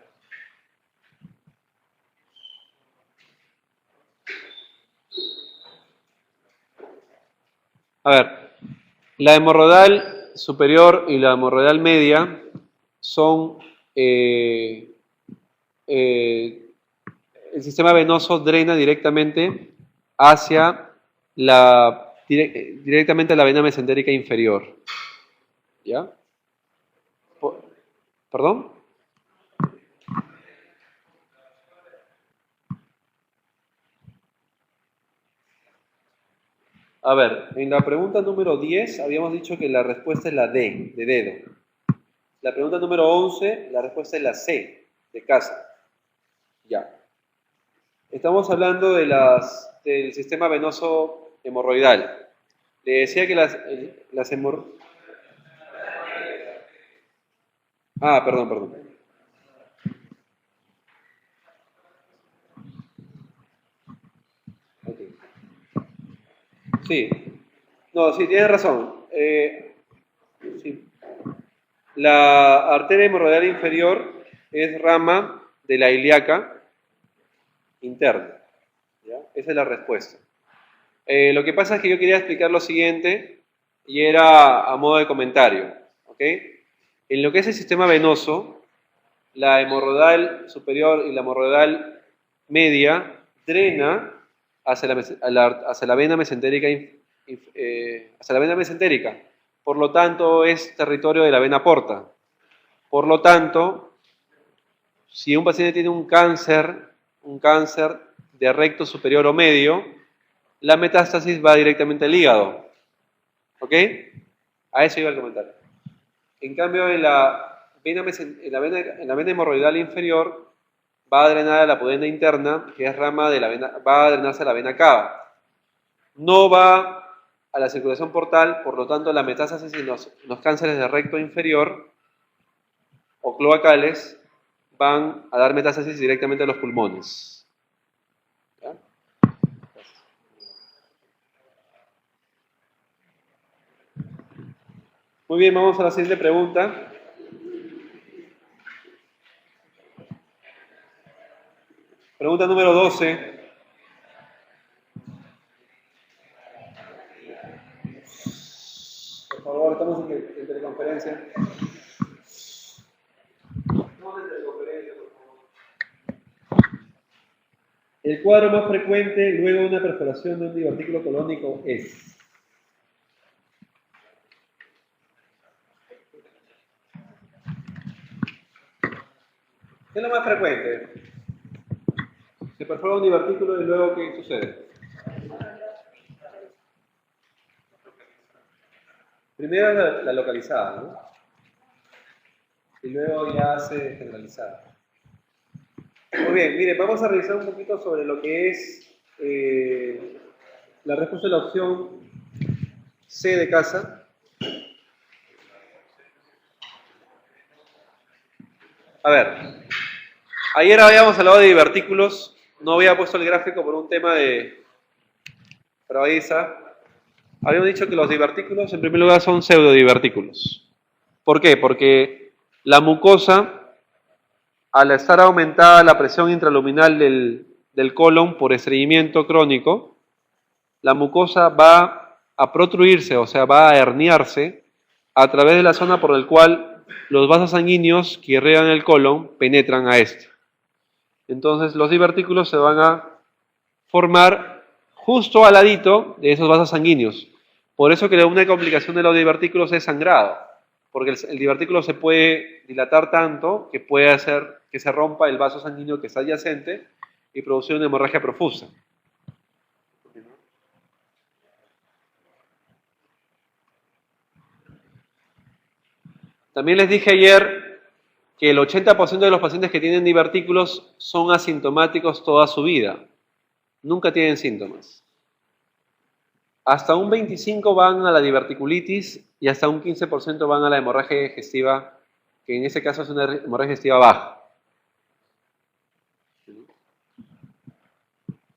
A ver. La hemorroidal superior y la hemorroidal media son... el sistema venoso drena directamente hacia directamente a la vena mesentérica inferior. ¿Ya? ¿Perdón? A ver, en la pregunta número 10 habíamos dicho que la respuesta es la D, de dedo. La pregunta número 11, la respuesta es la C, de casa. Ya. Estamos hablando de del sistema venoso hemorroidal. Le decía que las hemorroides... Ah, perdón. Okay. Sí. No, sí, tienes razón. Sí. La arteria hemorroidal inferior es rama de la ilíaca interna. ¿Ya? Esa es la respuesta. Lo que pasa es que yo quería explicar lo siguiente y era a modo de comentario. ¿Ok? En lo que es el sistema venoso, la hemorroidal superior y la hemorroidal media drena hacia la vena mesentérica, hacia la vena mesentérica. Por lo tanto, es territorio de la vena porta. Por lo tanto, si un paciente tiene un cáncer de recto superior o medio, la metástasis va directamente al hígado. ¿Ok? A eso iba el comentario. En cambio, en la vena hemorroidal inferior va a drenar a la pudenda interna, que es rama de la vena, va a drenarse a la vena cava. No va a la circulación portal, por lo tanto, la metástasis en los cánceres de recto inferior o cloacales van a dar metástasis directamente a los pulmones. ¿Ya? Muy bien, vamos a la siguiente pregunta. Pregunta número 12. Por favor, estamos en teleconferencia. El cuadro más frecuente luego de una perforación de un divertículo colónico es... ¿Qué es lo más frecuente? Se perfora un divertículo y luego ¿qué sucede? Primero la localizada, ¿no? Y luego ya se generalizada. Muy bien, miren, vamos a revisar un poquito sobre lo que es la respuesta de la opción C de casa. A ver, ayer habíamos hablado de divertículos, no había puesto el gráfico por un tema de... Pero ahí está. Habíamos dicho que los divertículos, en primer lugar, son pseudodivertículos. ¿Por qué? Porque la mucosa, al estar aumentada la presión intraluminal del del colon por estreñimiento crónico, la mucosa va a protruirse, o sea, va a herniarse a través de la zona por la cual los vasos sanguíneos que irrigan el colon penetran a este. Entonces los divertículos se van a formar justo al ladito de esos vasos sanguíneos. Por eso que una complicación de los divertículos es sangrado, porque el divertículo se puede dilatar tanto que puede hacer que se rompa el vaso sanguíneo que está adyacente y producir una hemorragia profusa. También les dije ayer que el 80% de los pacientes que tienen divertículos son asintomáticos toda su vida. Nunca tienen síntomas. Hasta un 25% van a la diverticulitis y hasta un 15% van a la hemorragia digestiva, que en ese caso es una hemorragia digestiva baja.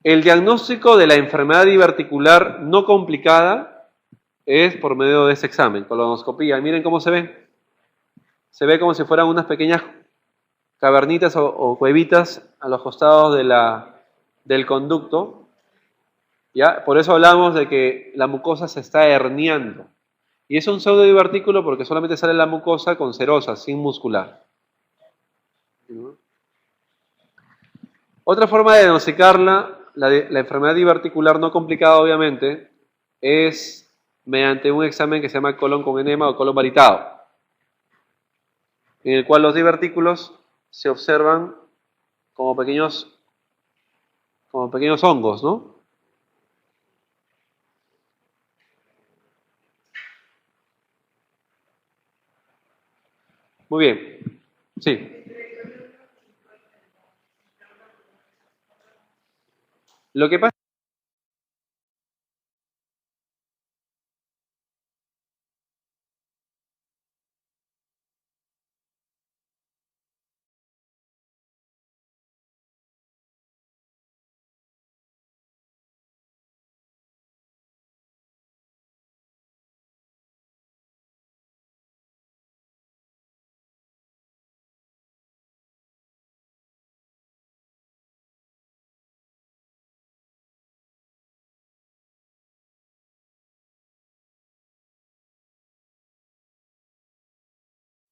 El diagnóstico de la enfermedad diverticular no complicada es por medio de ese examen, colonoscopía. Miren cómo se ve. Se ve como si fueran unas pequeñas cavernitas o cuevitas a los costados del conducto. ¿Ya? Por eso hablamos de que la mucosa se está herniando. Y es un pseudodivertículo porque solamente sale la mucosa con serosa, sin muscular. Otra forma de diagnosticarla, la enfermedad diverticular no complicada obviamente, es mediante un examen que se llama colon con enema o colon varitado, en el cual los divertículos se observan como pequeños hongos, ¿no? Muy bien. Sí. Lo que pasa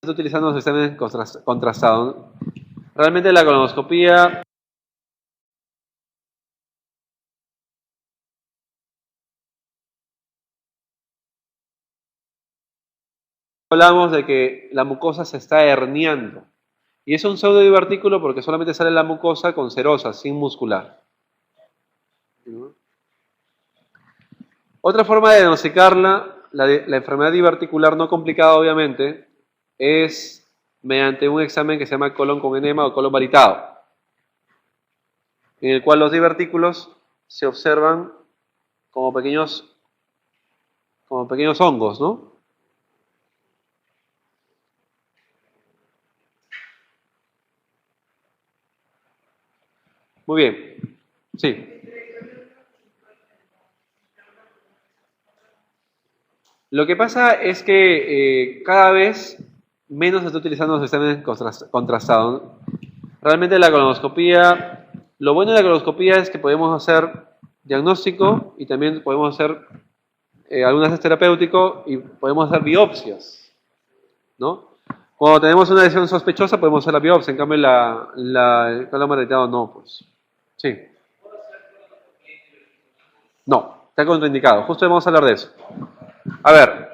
está utilizando sistemas contrastados. Realmente la colonoscopía hablamos de que la mucosa se está herniando. Y es un pseudodivertículo porque solamente sale la mucosa con serosa, sin muscular. Otra forma de diagnosticarla, la enfermedad diverticular no complicada obviamente, es mediante un examen que se llama colon con enema o colon varitado, en el cual los divertículos se observan como pequeños hongos, ¿no? Muy bien. Sí. Lo que pasa es que cada vez menos se está utilizando los sistemas contrastados. Realmente la colonoscopía, lo bueno de la colonoscopía es que podemos hacer diagnóstico y también podemos hacer algunas test terapéutico y podemos hacer biopsias, ¿no? Cuando tenemos una lesión sospechosa podemos hacer la biopsia, en cambio el colon varitado no, pues. Sí. No, está contraindicado. Justo vamos a hablar de eso. A ver,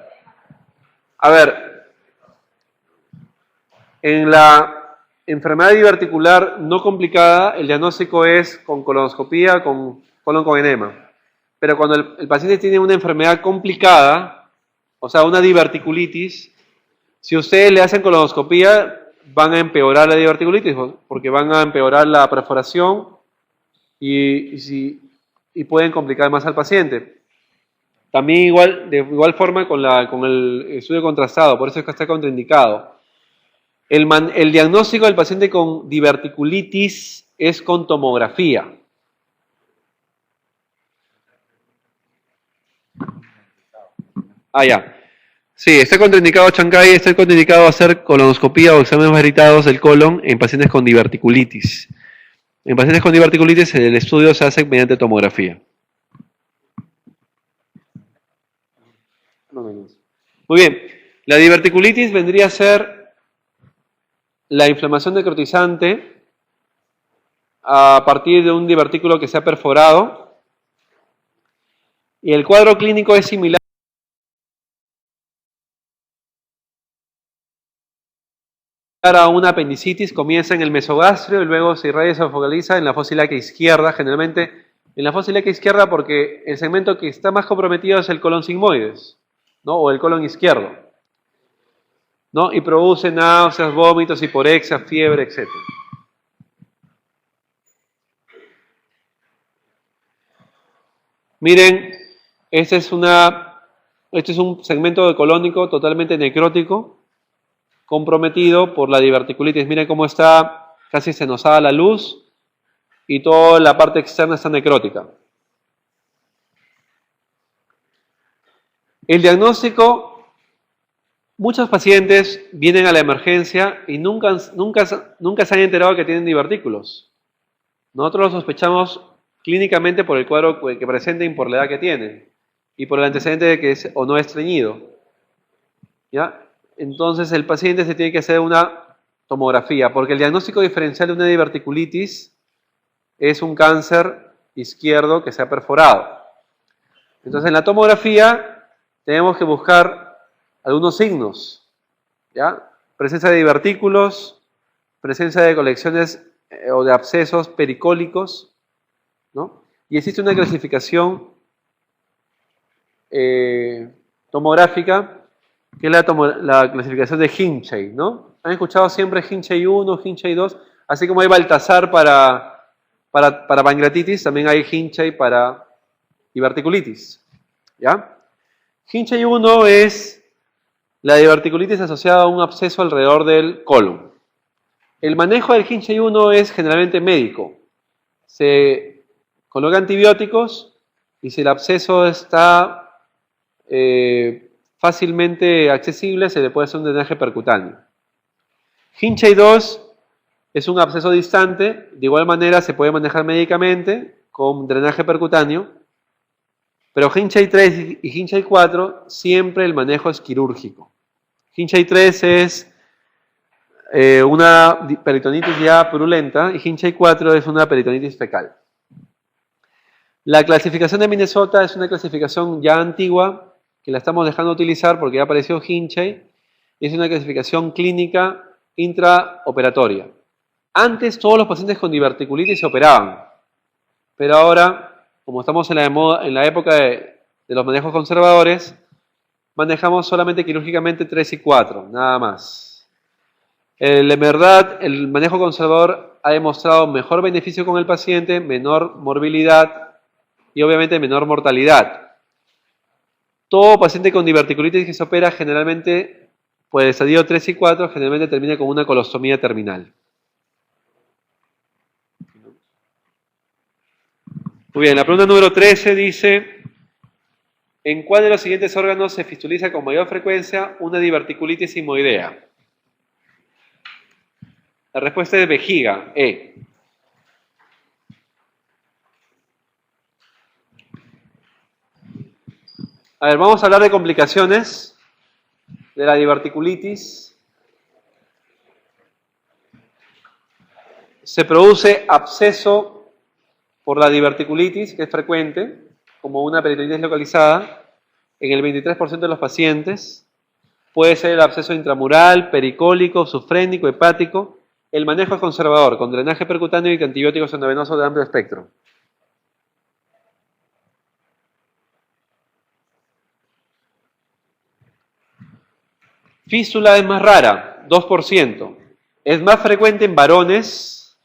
en la enfermedad diverticular no complicada, el diagnóstico es con colonoscopía, con colon con enema. Pero cuando el paciente tiene una enfermedad complicada, o sea, una diverticulitis, si ustedes le hacen colonoscopía, van a empeorar la diverticulitis, porque van a empeorar la perforación y pueden complicar más al paciente. También de igual forma con el estudio contrastado, por eso es que está contraindicado. El diagnóstico del paciente con diverticulitis es con tomografía. Ya. Sí, está contraindicado Chancay, está contraindicado hacer colonoscopía o exámenes varitados del colon en pacientes con diverticulitis. En pacientes con diverticulitis el estudio se hace mediante tomografía. Muy bien, la diverticulitis vendría a ser la inflamación necrotizante a partir de un divertículo que se ha perforado, y el cuadro clínico es similar a una apendicitis. Comienza en el mesogastrio y luego se irradia y se focaliza en la fosa ilíaca izquierda, generalmente en la fosa ilíaca izquierda, porque el segmento que está más comprometido es el colon sigmoides, ¿no? O el colon izquierdo, ¿no? Y produce náuseas, vómitos, hiporexia, fiebre, etc. Miren, este es un segmento colónico totalmente necrótico, comprometido por la diverticulitis. Miren cómo está casi senosada la luz y toda la parte externa está necrótica. El diagnóstico: muchos pacientes vienen a la emergencia y nunca se han enterado que tienen divertículos. Nosotros lo sospechamos clínicamente por el cuadro que presenten y por la edad que tienen, y por el antecedente de que es o no estreñido. ¿Ya? Entonces el paciente se tiene que hacer una tomografía, porque el diagnóstico diferencial de una diverticulitis es un cáncer izquierdo que se ha perforado. Entonces en la tomografía tenemos que buscar algunos signos, ¿ya? Presencia de divertículos, presencia de colecciones o de abscesos pericólicos, ¿no? Y existe una clasificación tomográfica, que es la clasificación de Hinchey, ¿no? ¿Han escuchado siempre Hinchey 1, Hinchey 2? Así como hay Baltasar para pancreatitis, también hay Hinchey para diverticulitis, ¿ya? Hinchey 1 es la diverticulitis asociada a un absceso alrededor del colon. El manejo del Hinchey 1 es generalmente médico. Se coloca antibióticos y si el absceso está fácilmente accesible, se le puede hacer un drenaje percutáneo. Hinchey 2 es un absceso distante, de igual manera se puede manejar médicamente con drenaje percutáneo, pero Hinchey 3 y Hinchey 4 siempre el manejo es quirúrgico. Hinchey 3 es una peritonitis ya purulenta y Hinchey 4 es una peritonitis fecal. La clasificación de Minnesota es una clasificación ya antigua, que la estamos dejando de utilizar porque ya apareció Hinchey, y es una clasificación clínica intraoperatoria. Antes todos los pacientes con diverticulitis se operaban, pero ahora, como estamos en la época de los manejos conservadores, manejamos solamente quirúrgicamente 3 y 4, nada más. En verdad, el manejo conservador ha demostrado mejor beneficio con el paciente, menor morbilidad y obviamente menor mortalidad. Todo paciente con diverticulitis que se opera generalmente, por el estadio 3 y 4, generalmente termina con una colostomía terminal. Muy bien, la pregunta número 13 dice: ¿en cuál de los siguientes órganos se fistuliza con mayor frecuencia una diverticulitis sigmoidea? La respuesta es vejiga, E. A ver, vamos a hablar de complicaciones de la diverticulitis. Se produce absceso por la diverticulitis, que es frecuente, como una peritonitis localizada, en el 23% de los pacientes. Puede ser el absceso intramural, pericólico, sufrénico, hepático. El manejo es conservador, con drenaje percutáneo y antibióticos endovenosos de amplio espectro. Fístula es más rara, 2%. Es más frecuente en varones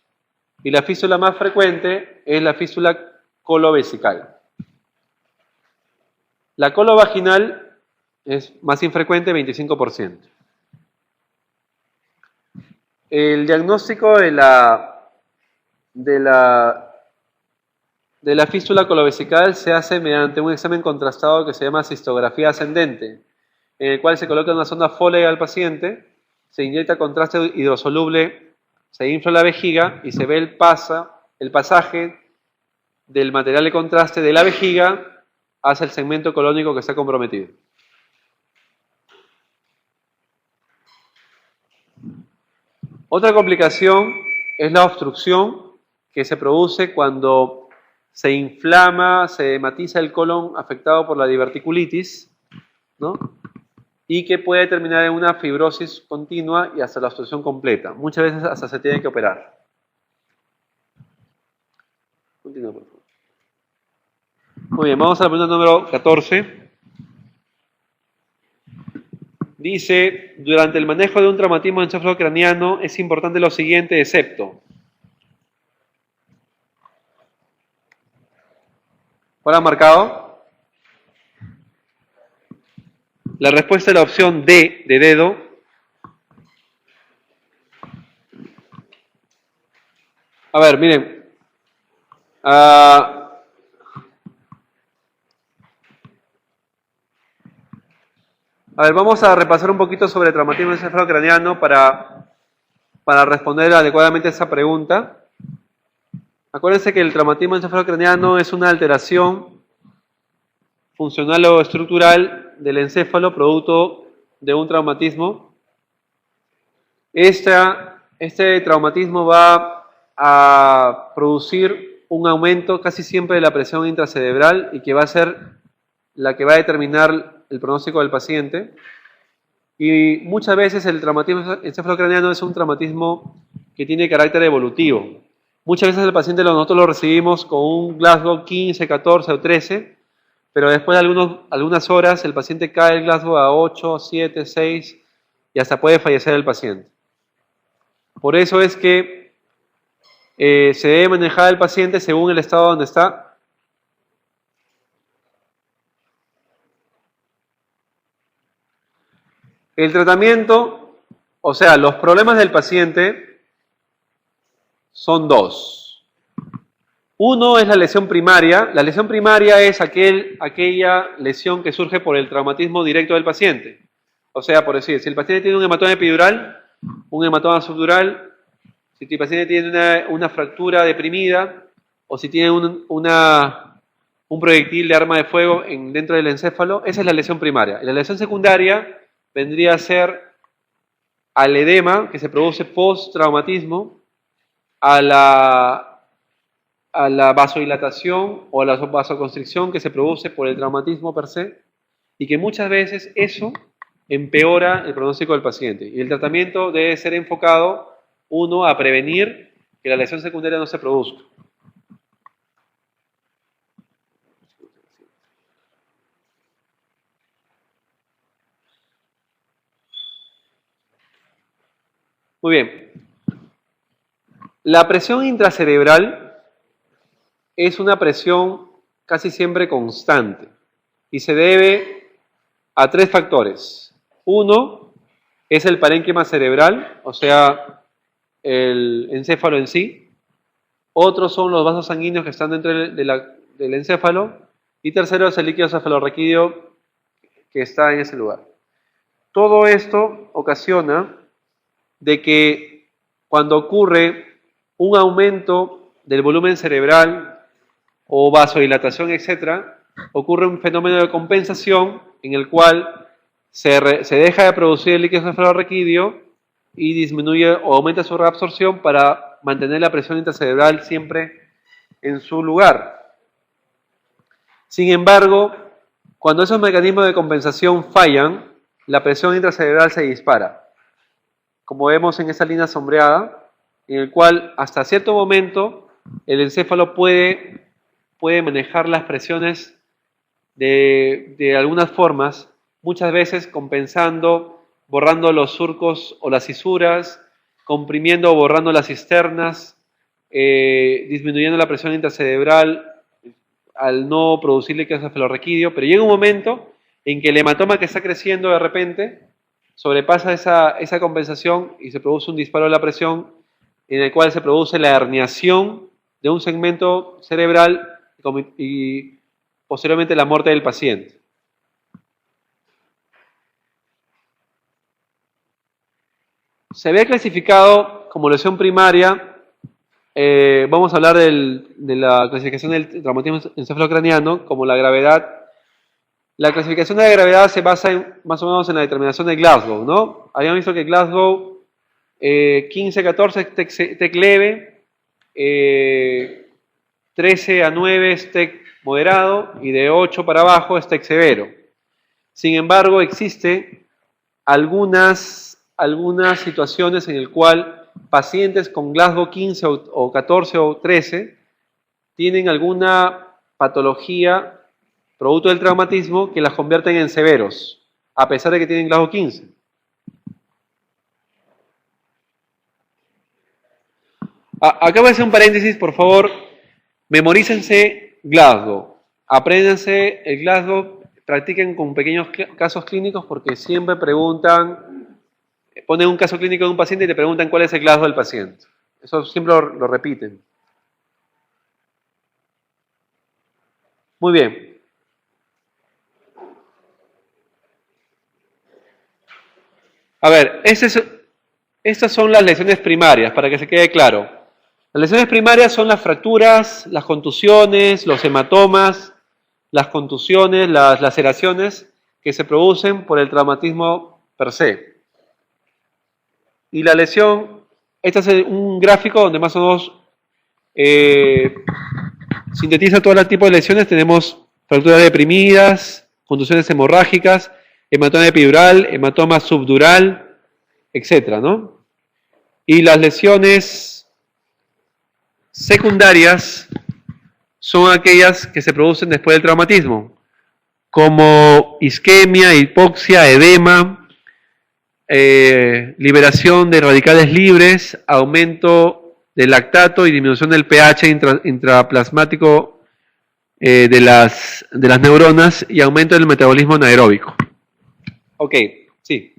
y la fístula más frecuente es la fístula colovesical. La colovaginal es más infrecuente, 25%. El diagnóstico de la fístula colovesical se hace mediante un examen contrastado que se llama cistografía ascendente, en el cual se coloca una sonda Foley al paciente, se inyecta contraste hidrosoluble, se infla la vejiga y se ve el PASA el pasaje del material de contraste de la vejiga hacia el segmento colónico que está comprometido. Otra complicación es la obstrucción que se produce cuando se inflama, se hematiza el colon afectado por la diverticulitis, ¿no? Y que puede terminar en una fibrosis continua y hasta la obstrucción completa. Muchas veces hasta se tiene que operar. Continúa, por favor. Muy bien, vamos a la pregunta número 14. Dice, durante el manejo de un traumatismo encefalocraniano es importante lo siguiente, excepto. ¿Cuál ha marcado? La respuesta es la opción D, de dedo. A ver, miren. A ver, vamos a repasar un poquito sobre el traumatismo encefalocraniano para responder adecuadamente a esa pregunta. Acuérdense que el traumatismo encefalocraniano es una alteración funcional o estructural del encéfalo producto de un traumatismo. Este traumatismo va a producir un aumento casi siempre de la presión intracerebral y que va a ser la que va a determinar el pronóstico del paciente. Y muchas veces el traumatismo encefalocraniano es un traumatismo que tiene carácter evolutivo. Muchas veces el paciente nosotros lo recibimos con un Glasgow 15, 14 o 13, pero después de algunas horas el paciente cae el Glasgow a 8, 7, 6 y hasta puede fallecer el paciente. Por eso es que se debe manejar al paciente según el estado donde está. El tratamiento, o sea, los problemas del paciente son dos. Uno es la lesión primaria. La lesión primaria es aquella lesión que surge por el traumatismo directo del paciente. O sea, por decir, si el paciente tiene un hematoma epidural, un hematoma subdural, si el paciente tiene una fractura deprimida, o si tiene un proyectil de arma de fuego dentro del encéfalo, esa es la lesión primaria. Y la lesión secundaria vendría a ser al edema que se produce post-traumatismo, a la vasodilatación o a la vasoconstricción que se produce por el traumatismo per se, y que muchas veces eso empeora el pronóstico del paciente. Y el tratamiento debe ser enfocado, uno, a prevenir que la lesión secundaria no se produzca. Muy bien. La presión intracerebral es una presión casi siempre constante y se debe a tres factores. Uno es el parénquima cerebral, o sea, el encéfalo en sí. Otros son los vasos sanguíneos que están dentro del encéfalo. Y tercero es el líquido cefalorraquídeo que está en ese lugar. Todo esto ocasiona de que cuando ocurre un aumento del volumen cerebral o vasodilatación, etc., ocurre un fenómeno de compensación en el cual se deja de producir el líquido cefalorraquídeo y disminuye o aumenta su reabsorción para mantener la presión intracerebral siempre en su lugar. Sin embargo, cuando esos mecanismos de compensación fallan, la presión intracerebral se dispara, como vemos en esa línea sombreada, en el cual hasta cierto momento el encéfalo puede manejar las presiones de algunas formas, muchas veces compensando, borrando los surcos o las fisuras, comprimiendo o borrando las cisternas, disminuyendo la presión intracerebral al no producir líquido cefalorraquídeo, pero llega un momento en que el hematoma que está creciendo de repente sobrepasa esa compensación y se produce un disparo de la presión en el cual se produce la herniación de un segmento cerebral y posteriormente la muerte del paciente. Se ve clasificado como lesión primaria vamos a hablar de la clasificación del traumatismo encefalocraniano como la gravedad. La clasificación de la gravedad se basa más o menos en la determinación de Glasgow, ¿no? Habíamos visto que Glasgow 15-14 es TEC leve, 13 a 9 es TEC moderado y de 8 para abajo es TEC severo. Sin embargo, existe algunas situaciones en las cuales pacientes con Glasgow 15 o 14 o 13 tienen alguna patología producto del traumatismo que las convierten en severos, a pesar de que tienen Glasgow 15. Acá voy a hacer un paréntesis, por favor. Memorícense Glasgow. Apréndanse el Glasgow, practiquen con pequeños casos clínicos porque siempre preguntan, ponen un caso clínico de un paciente y te preguntan cuál es el Glasgow del paciente. Eso siempre lo repiten. Muy bien. A ver, estas son las lesiones primarias, para que se quede claro. Las lesiones primarias son las fracturas, las contusiones, los hematomas, las contusiones, las laceraciones que se producen por el traumatismo per se. Y la lesión, este es un gráfico donde más o menos sintetiza todo el tipo de lesiones. Tenemos fracturas deprimidas, contusiones hemorrágicas, hematoma epidural, hematoma subdural, etcétera, ¿no? Y las lesiones secundarias son aquellas que se producen después del traumatismo, como isquemia, hipoxia, edema, liberación de radicales libres, aumento del lactato y disminución del pH intraplasmático de las neuronas y aumento del metabolismo anaeróbico. Ok, sí.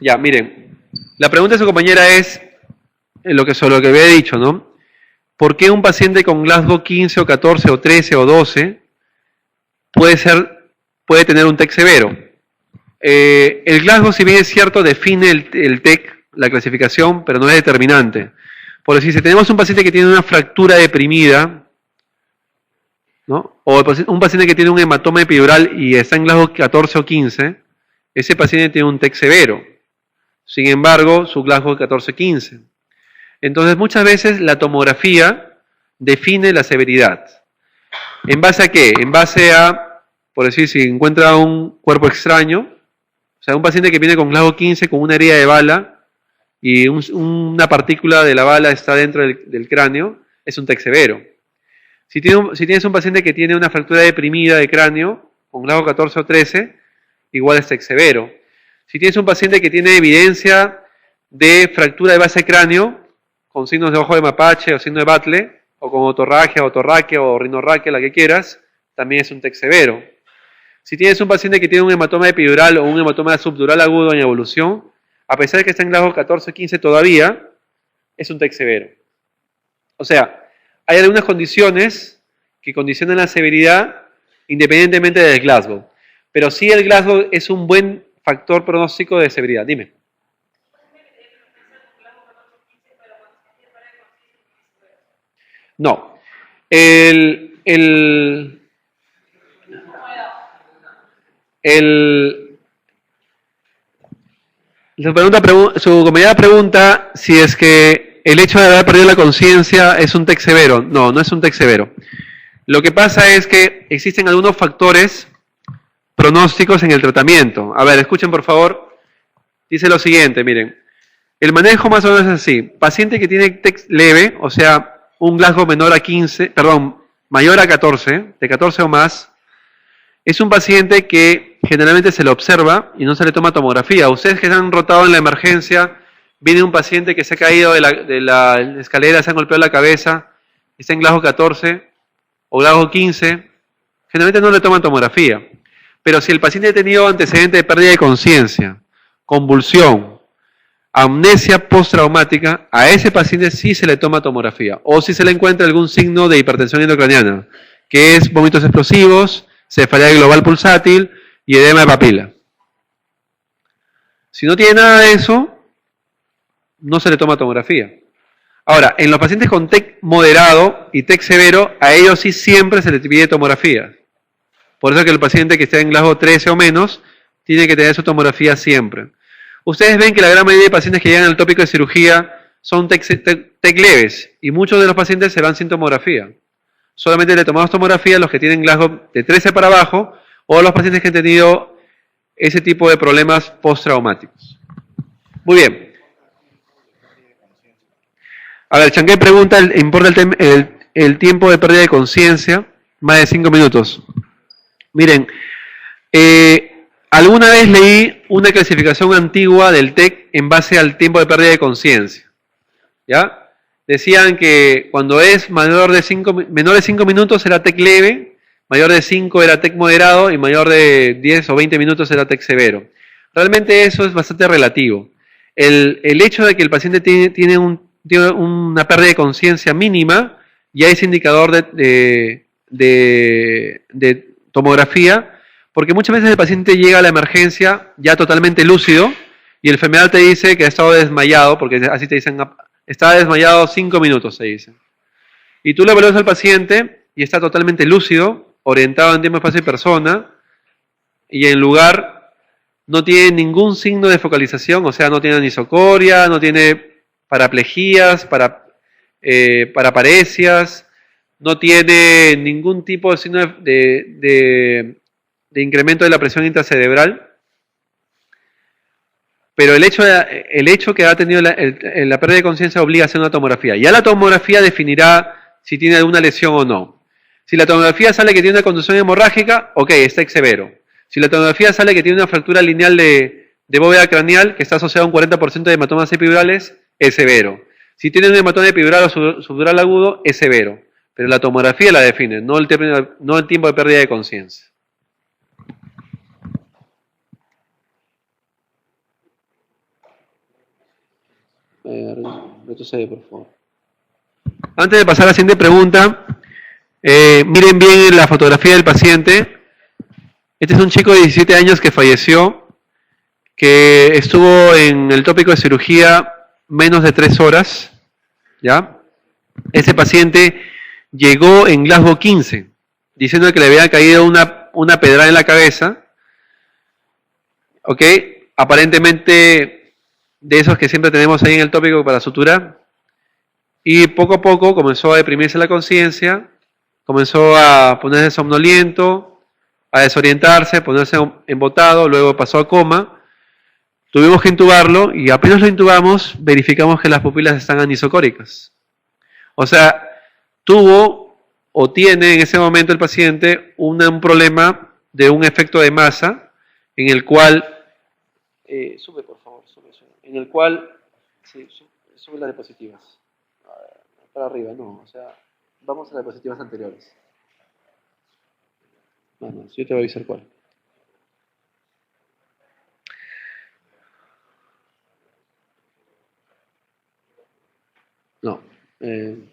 Ya, miren, la pregunta de su compañera es sobre lo que había dicho, ¿no? ¿Por qué un paciente con Glasgow 15 o 14 o 13 o 12 puede tener un TEC severo? El Glasgow, si bien es cierto, define el TEC, la clasificación, pero no es determinante. Por decir, si tenemos un paciente que tiene una fractura deprimida, ¿no? O un paciente que tiene un hematoma epidural y está en Glasgow 14 o 15, ese paciente tiene un TEC severo. Sin embargo, su Glasgow 14-15. Entonces, muchas veces la tomografía define la severidad. ¿En base a qué? En base a, por decir, si encuentra un cuerpo extraño, o sea, un paciente que viene con Glasgow 15 con una herida de bala y una partícula de la bala está dentro del cráneo, es un TEC severo. Si tienes un paciente que tiene una fractura deprimida de cráneo, con Glasgow 14 o 13, igual es TEC severo. Si tienes un paciente que tiene evidencia de fractura de base de cráneo, con signos de ojo de mapache o signo de Batle, o con otorraquia o rinorraquia, la que quieras, también es un TEC severo. Si tienes un paciente que tiene un hematoma epidural o un hematoma subdural agudo en evolución, a pesar de que está en Glasgow 14-15 todavía, es un TEC severo. O sea, hay algunas condiciones que condicionan la severidad independientemente del Glasgow. Pero sí el Glasgow es un buen factor pronóstico de severidad. Dime. No. Su compañera pregunta si es que el hecho de haber perdido la conciencia es un TEC severo. No, no es un TEC severo. Lo que pasa es que existen algunos factores pronósticos en el tratamiento. A ver, escuchen por favor. Dice lo siguiente, miren. El manejo más o menos es así. Paciente que tiene TEC leve, o sea, un Glasgow mayor a 14, de 14 o más, es un paciente que generalmente se le observa y no se le toma tomografía. Ustedes que se han rotado en la emergencia, viene un paciente que se ha caído de la escalera, se ha golpeado la cabeza, está en Glasgow 14 o Glasgow 15, generalmente no le toman tomografía. Pero si el paciente ha tenido antecedente de pérdida de conciencia, convulsión, amnesia postraumática, a ese paciente sí se le toma tomografía. O si se le encuentra algún signo de hipertensión intracraniana, que es vómitos explosivos, cefalea global pulsátil y edema de papila. Si no tiene nada de eso, no se le toma tomografía. Ahora, en los pacientes con TEC moderado y TEC severo, a ellos sí siempre se les pide tomografía. Por eso que el paciente que esté en Glasgow 13 o menos, tiene que tener su tomografía siempre. Ustedes ven que la gran mayoría de pacientes que llegan al tópico de cirugía son TEC leves, y muchos de los pacientes se van sin tomografía. Solamente le tomamos tomografía a los que tienen Glasgow de 13 para abajo, o a los pacientes que han tenido ese tipo de problemas postraumáticos. Muy bien. A ver, Chanquet pregunta, ¿importa el tiempo de pérdida de conciencia? Más de 5 minutos. Miren, alguna vez leí una clasificación antigua del TEC en base al tiempo de pérdida de conciencia. ¿Ya? Decían que cuando es menor de 5 minutos era TEC leve, mayor de 5 era TEC moderado y mayor de 10 o 20 minutos era TEC severo. Realmente eso es bastante relativo. El hecho de que el paciente tiene una pérdida de conciencia mínima ya es indicador de tomografía, porque muchas veces el paciente llega a la emergencia ya totalmente lúcido y el enfermedad te dice que ha estado desmayado, porque así te dicen, está desmayado 5 minutos, se dice. Y tú le evalúas al paciente y está totalmente lúcido, orientado en tiempo, espacio y persona, y en lugar no tiene ningún signo de focalización, o sea, no tiene anisocoria, no tiene paraplejías, paraparesias, no tiene ningún tipo de signo de incremento de la presión intracerebral. Pero el hecho que ha tenido la pérdida de conciencia obliga a hacer una tomografía. Ya la tomografía definirá si tiene alguna lesión o no. Si la tomografía sale que tiene una contusión hemorrágica, ok, está TEC severo. Si la tomografía sale que tiene una fractura lineal de bóveda craneal que está asociada a un 40% de hematomas epidurales, es severo. Si tiene un hematoma epidural o subdural agudo, es severo. Pero la tomografía la define, no el tiempo de pérdida de conciencia. Retrocede, por favor. Antes de pasar a la siguiente pregunta, miren bien la fotografía del paciente. Este es un chico de 17 años que falleció, que estuvo en el tópico de cirugía menos de 3 horas. ¿Ya? Ese paciente llegó en Glasgow 15, diciendo que le había caído una pedrada en la cabeza. ¿Ok? Aparentemente de esos que siempre tenemos ahí en el tópico para suturar, y poco a poco comenzó a deprimirse la conciencia, comenzó a ponerse somnoliento, a desorientarse, ponerse embotado, luego pasó a coma. Tuvimos que intubarlo y apenas lo intubamos, verificamos que las pupilas están anisocóricas. O sea, tuvo o tiene en ese momento el paciente un problema de un efecto de masa en el cual... sube, por favor, sube. En el cual... Sí, sube las diapositivas. Para arriba, no, o sea, vamos a las diapositivas anteriores. No, yo te voy a avisar cuál. No, en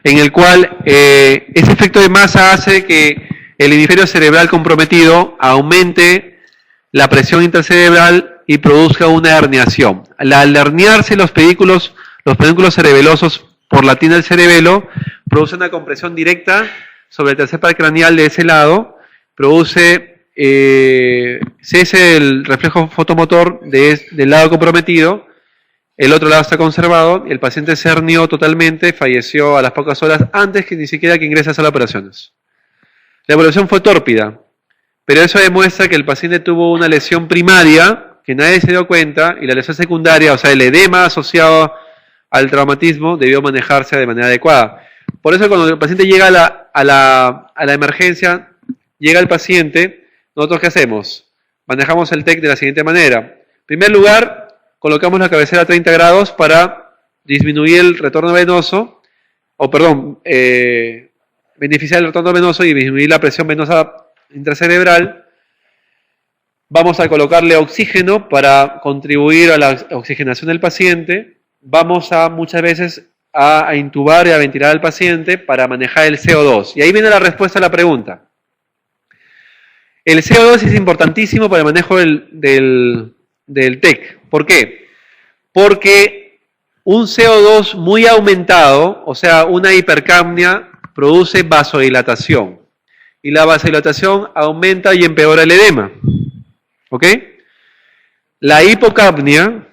el cual ese efecto de masa hace que el hemisferio cerebral comprometido aumente la presión intracerebral y produzca una herniación. Al herniarse los pedúnculos cerebelosos por la tina del cerebelo, produce una compresión directa sobre el tercer par craneal de ese lado, produce cese el reflejo fotomotor del lado comprometido, el otro lado está conservado, el paciente se hernió totalmente, falleció a las pocas horas antes que ni siquiera que ingrese a sala de operaciones. La evaluación fue tórpida, pero eso demuestra que el paciente tuvo una lesión primaria que nadie se dio cuenta, y la lesión secundaria, o sea, el edema asociado al traumatismo, debió manejarse de manera adecuada. Por eso cuando el paciente llega a la emergencia, llega el paciente, ¿nosotros qué hacemos? Manejamos el TEC de la siguiente manera. En primer lugar, colocamos la cabecera a 30 grados para disminuir el retorno venoso, beneficiar el retorno venoso y disminuir la presión venosa intracerebral. Vamos a colocarle oxígeno para contribuir a la oxigenación del paciente. Vamos a muchas veces a intubar y a ventilar al paciente para manejar el CO2. Y ahí viene la respuesta a la pregunta. El CO2 es importantísimo para el manejo del TEC. ¿Por qué? Porque un CO2 muy aumentado, o sea, una hipercapnia, produce vasodilatación. Y la vasodilatación aumenta y empeora el edema. ¿Ok? La hipocapnia,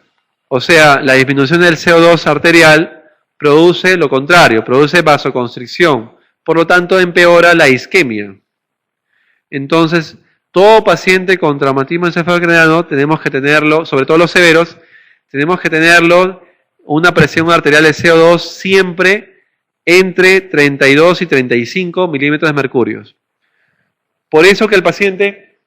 o sea, la disminución del CO2 arterial, produce lo contrario, produce vasoconstricción. Por lo tanto, empeora la isquemia. Entonces, todo paciente con traumatismo encefalocraniano tenemos que tenerlo, sobre todo los severos, tenemos que tenerlo una presión arterial de CO2 siempre entre 32 y 35 milímetros de mercurio. Por eso que el paciente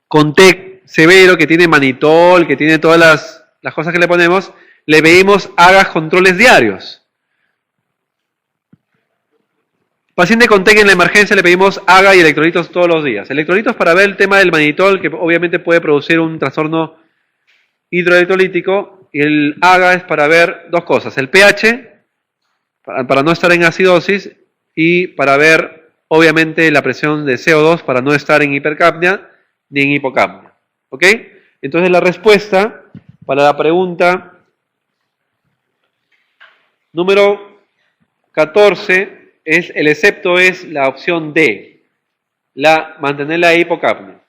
con TEC severo, que tiene manitol, que tiene todas las cosas que le ponemos, le pedimos haga controles diarios. Paciente con TEC en la emergencia le pedimos AGA y electrolitos todos los días. Electrolitos para ver el tema del manitol, que obviamente puede producir un trastorno hidroelectrolítico, y el AGA es para ver dos cosas, el pH, para no estar en acidosis, y para ver, obviamente, la presión de CO2 para no estar en hipercapnia ni en hipocapnia. ¿Ok? Entonces la respuesta para la pregunta número 14 es, el excepto es la opción D, mantener la hipocapnia.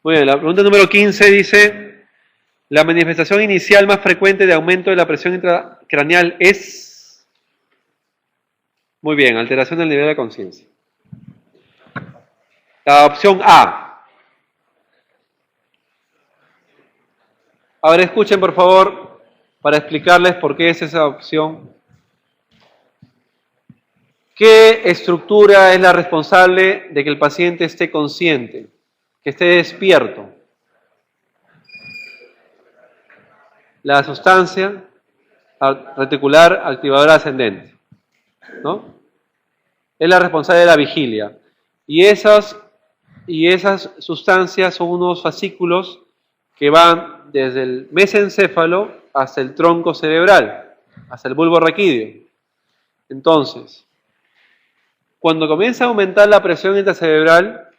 Muy bien, la pregunta número 15 dice, la manifestación inicial más frecuente de aumento de la presión intracraneal es, muy bien, alteración del nivel de conciencia. La opción A. Ahora escuchen, por favor, para explicarles por qué es esa opción. ¿Qué estructura es la responsable de que el paciente esté consciente, que esté despierto? La sustancia reticular activadora ascendente, ¿no? Es la responsable de la vigilia. Y esas sustancias son unos fascículos que van desde el mesencéfalo hasta el tronco cerebral, hasta el bulbo raquídeo. Entonces, cuando comienza a aumentar la presión intracerebral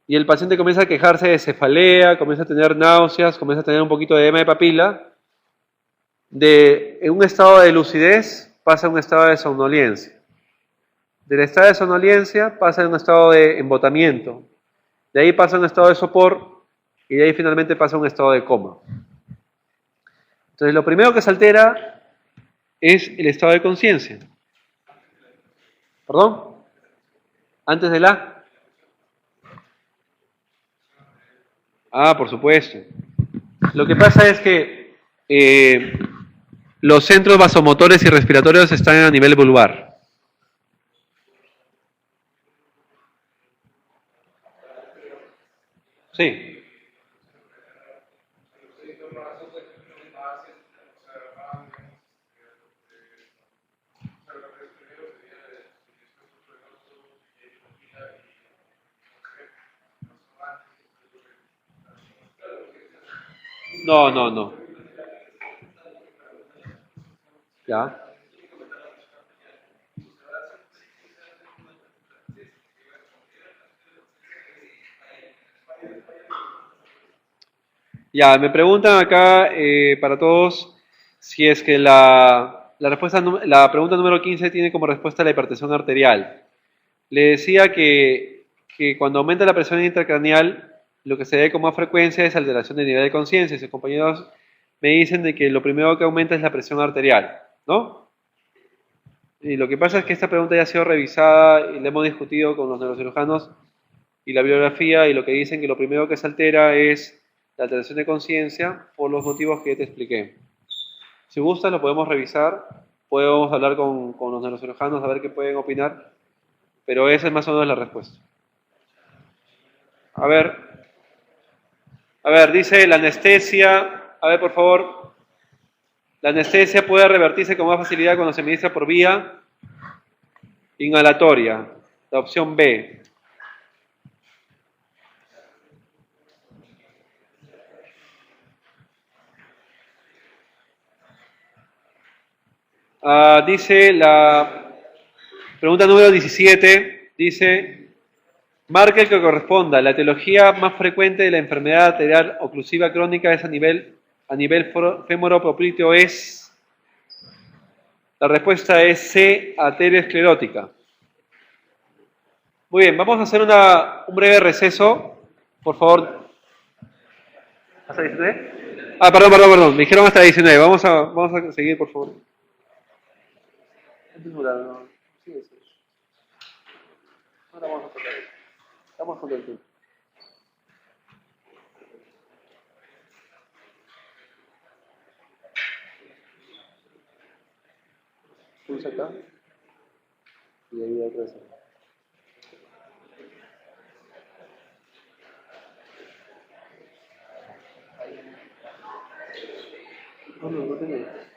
y el paciente comienza a quejarse de cefalea, comienza a tener náuseas, comienza a tener un poquito de edema de papila, en un estado de lucidez pasa a un estado de somnolencia. Del estado de somnolencia pasa a un estado de embotamiento. De ahí pasa a un estado de sopor y de ahí finalmente pasa a un estado de coma. Entonces, lo primero que se altera es el estado de conciencia. ¿Perdón? Antes de la... Ah, por supuesto. Lo que pasa es que los centros vasomotores y respiratorios están a nivel vulvar. Sí. No, no, no. Ya. Ya, me preguntan acá para todos si es que la pregunta número 15 tiene como respuesta la hipertensión arterial. Le decía que cuando aumenta la presión intracraneal, lo que se ve con más frecuencia es alteración del nivel de conciencia. Sus compañeros me dicen de que lo primero que aumenta es la presión arterial, ¿no? Y lo que pasa es que esta pregunta ya ha sido revisada y la hemos discutido con los neurocirujanos y la bibliografía, y lo que dicen que lo primero que se altera es la alteración de conciencia por los motivos que te expliqué. Si gustan lo podemos revisar, podemos hablar con los neurocirujanos a ver qué pueden opinar, pero esa es más o menos la respuesta. A ver, dice la anestesia, a ver por favor, la anestesia puede revertirse con más facilidad cuando se administra por vía inhalatoria, la opción B. Dice la Pregunta número 17 dice, marca el que corresponda. La etiología más frecuente de la enfermedad arterial oclusiva crónica es a nivel femoropopliteo es... La respuesta es C, arteriosclerótica. Muy bien, vamos a hacer un breve receso. Por favor. ¿Hasta 19? Ah, perdón. Me dijeron hasta 19. Vamos a seguir, por favor. Ahora vamos a tocar eso. Estamos con el tiempo. Pulsa acá. Y ahí otra vez. No tengo.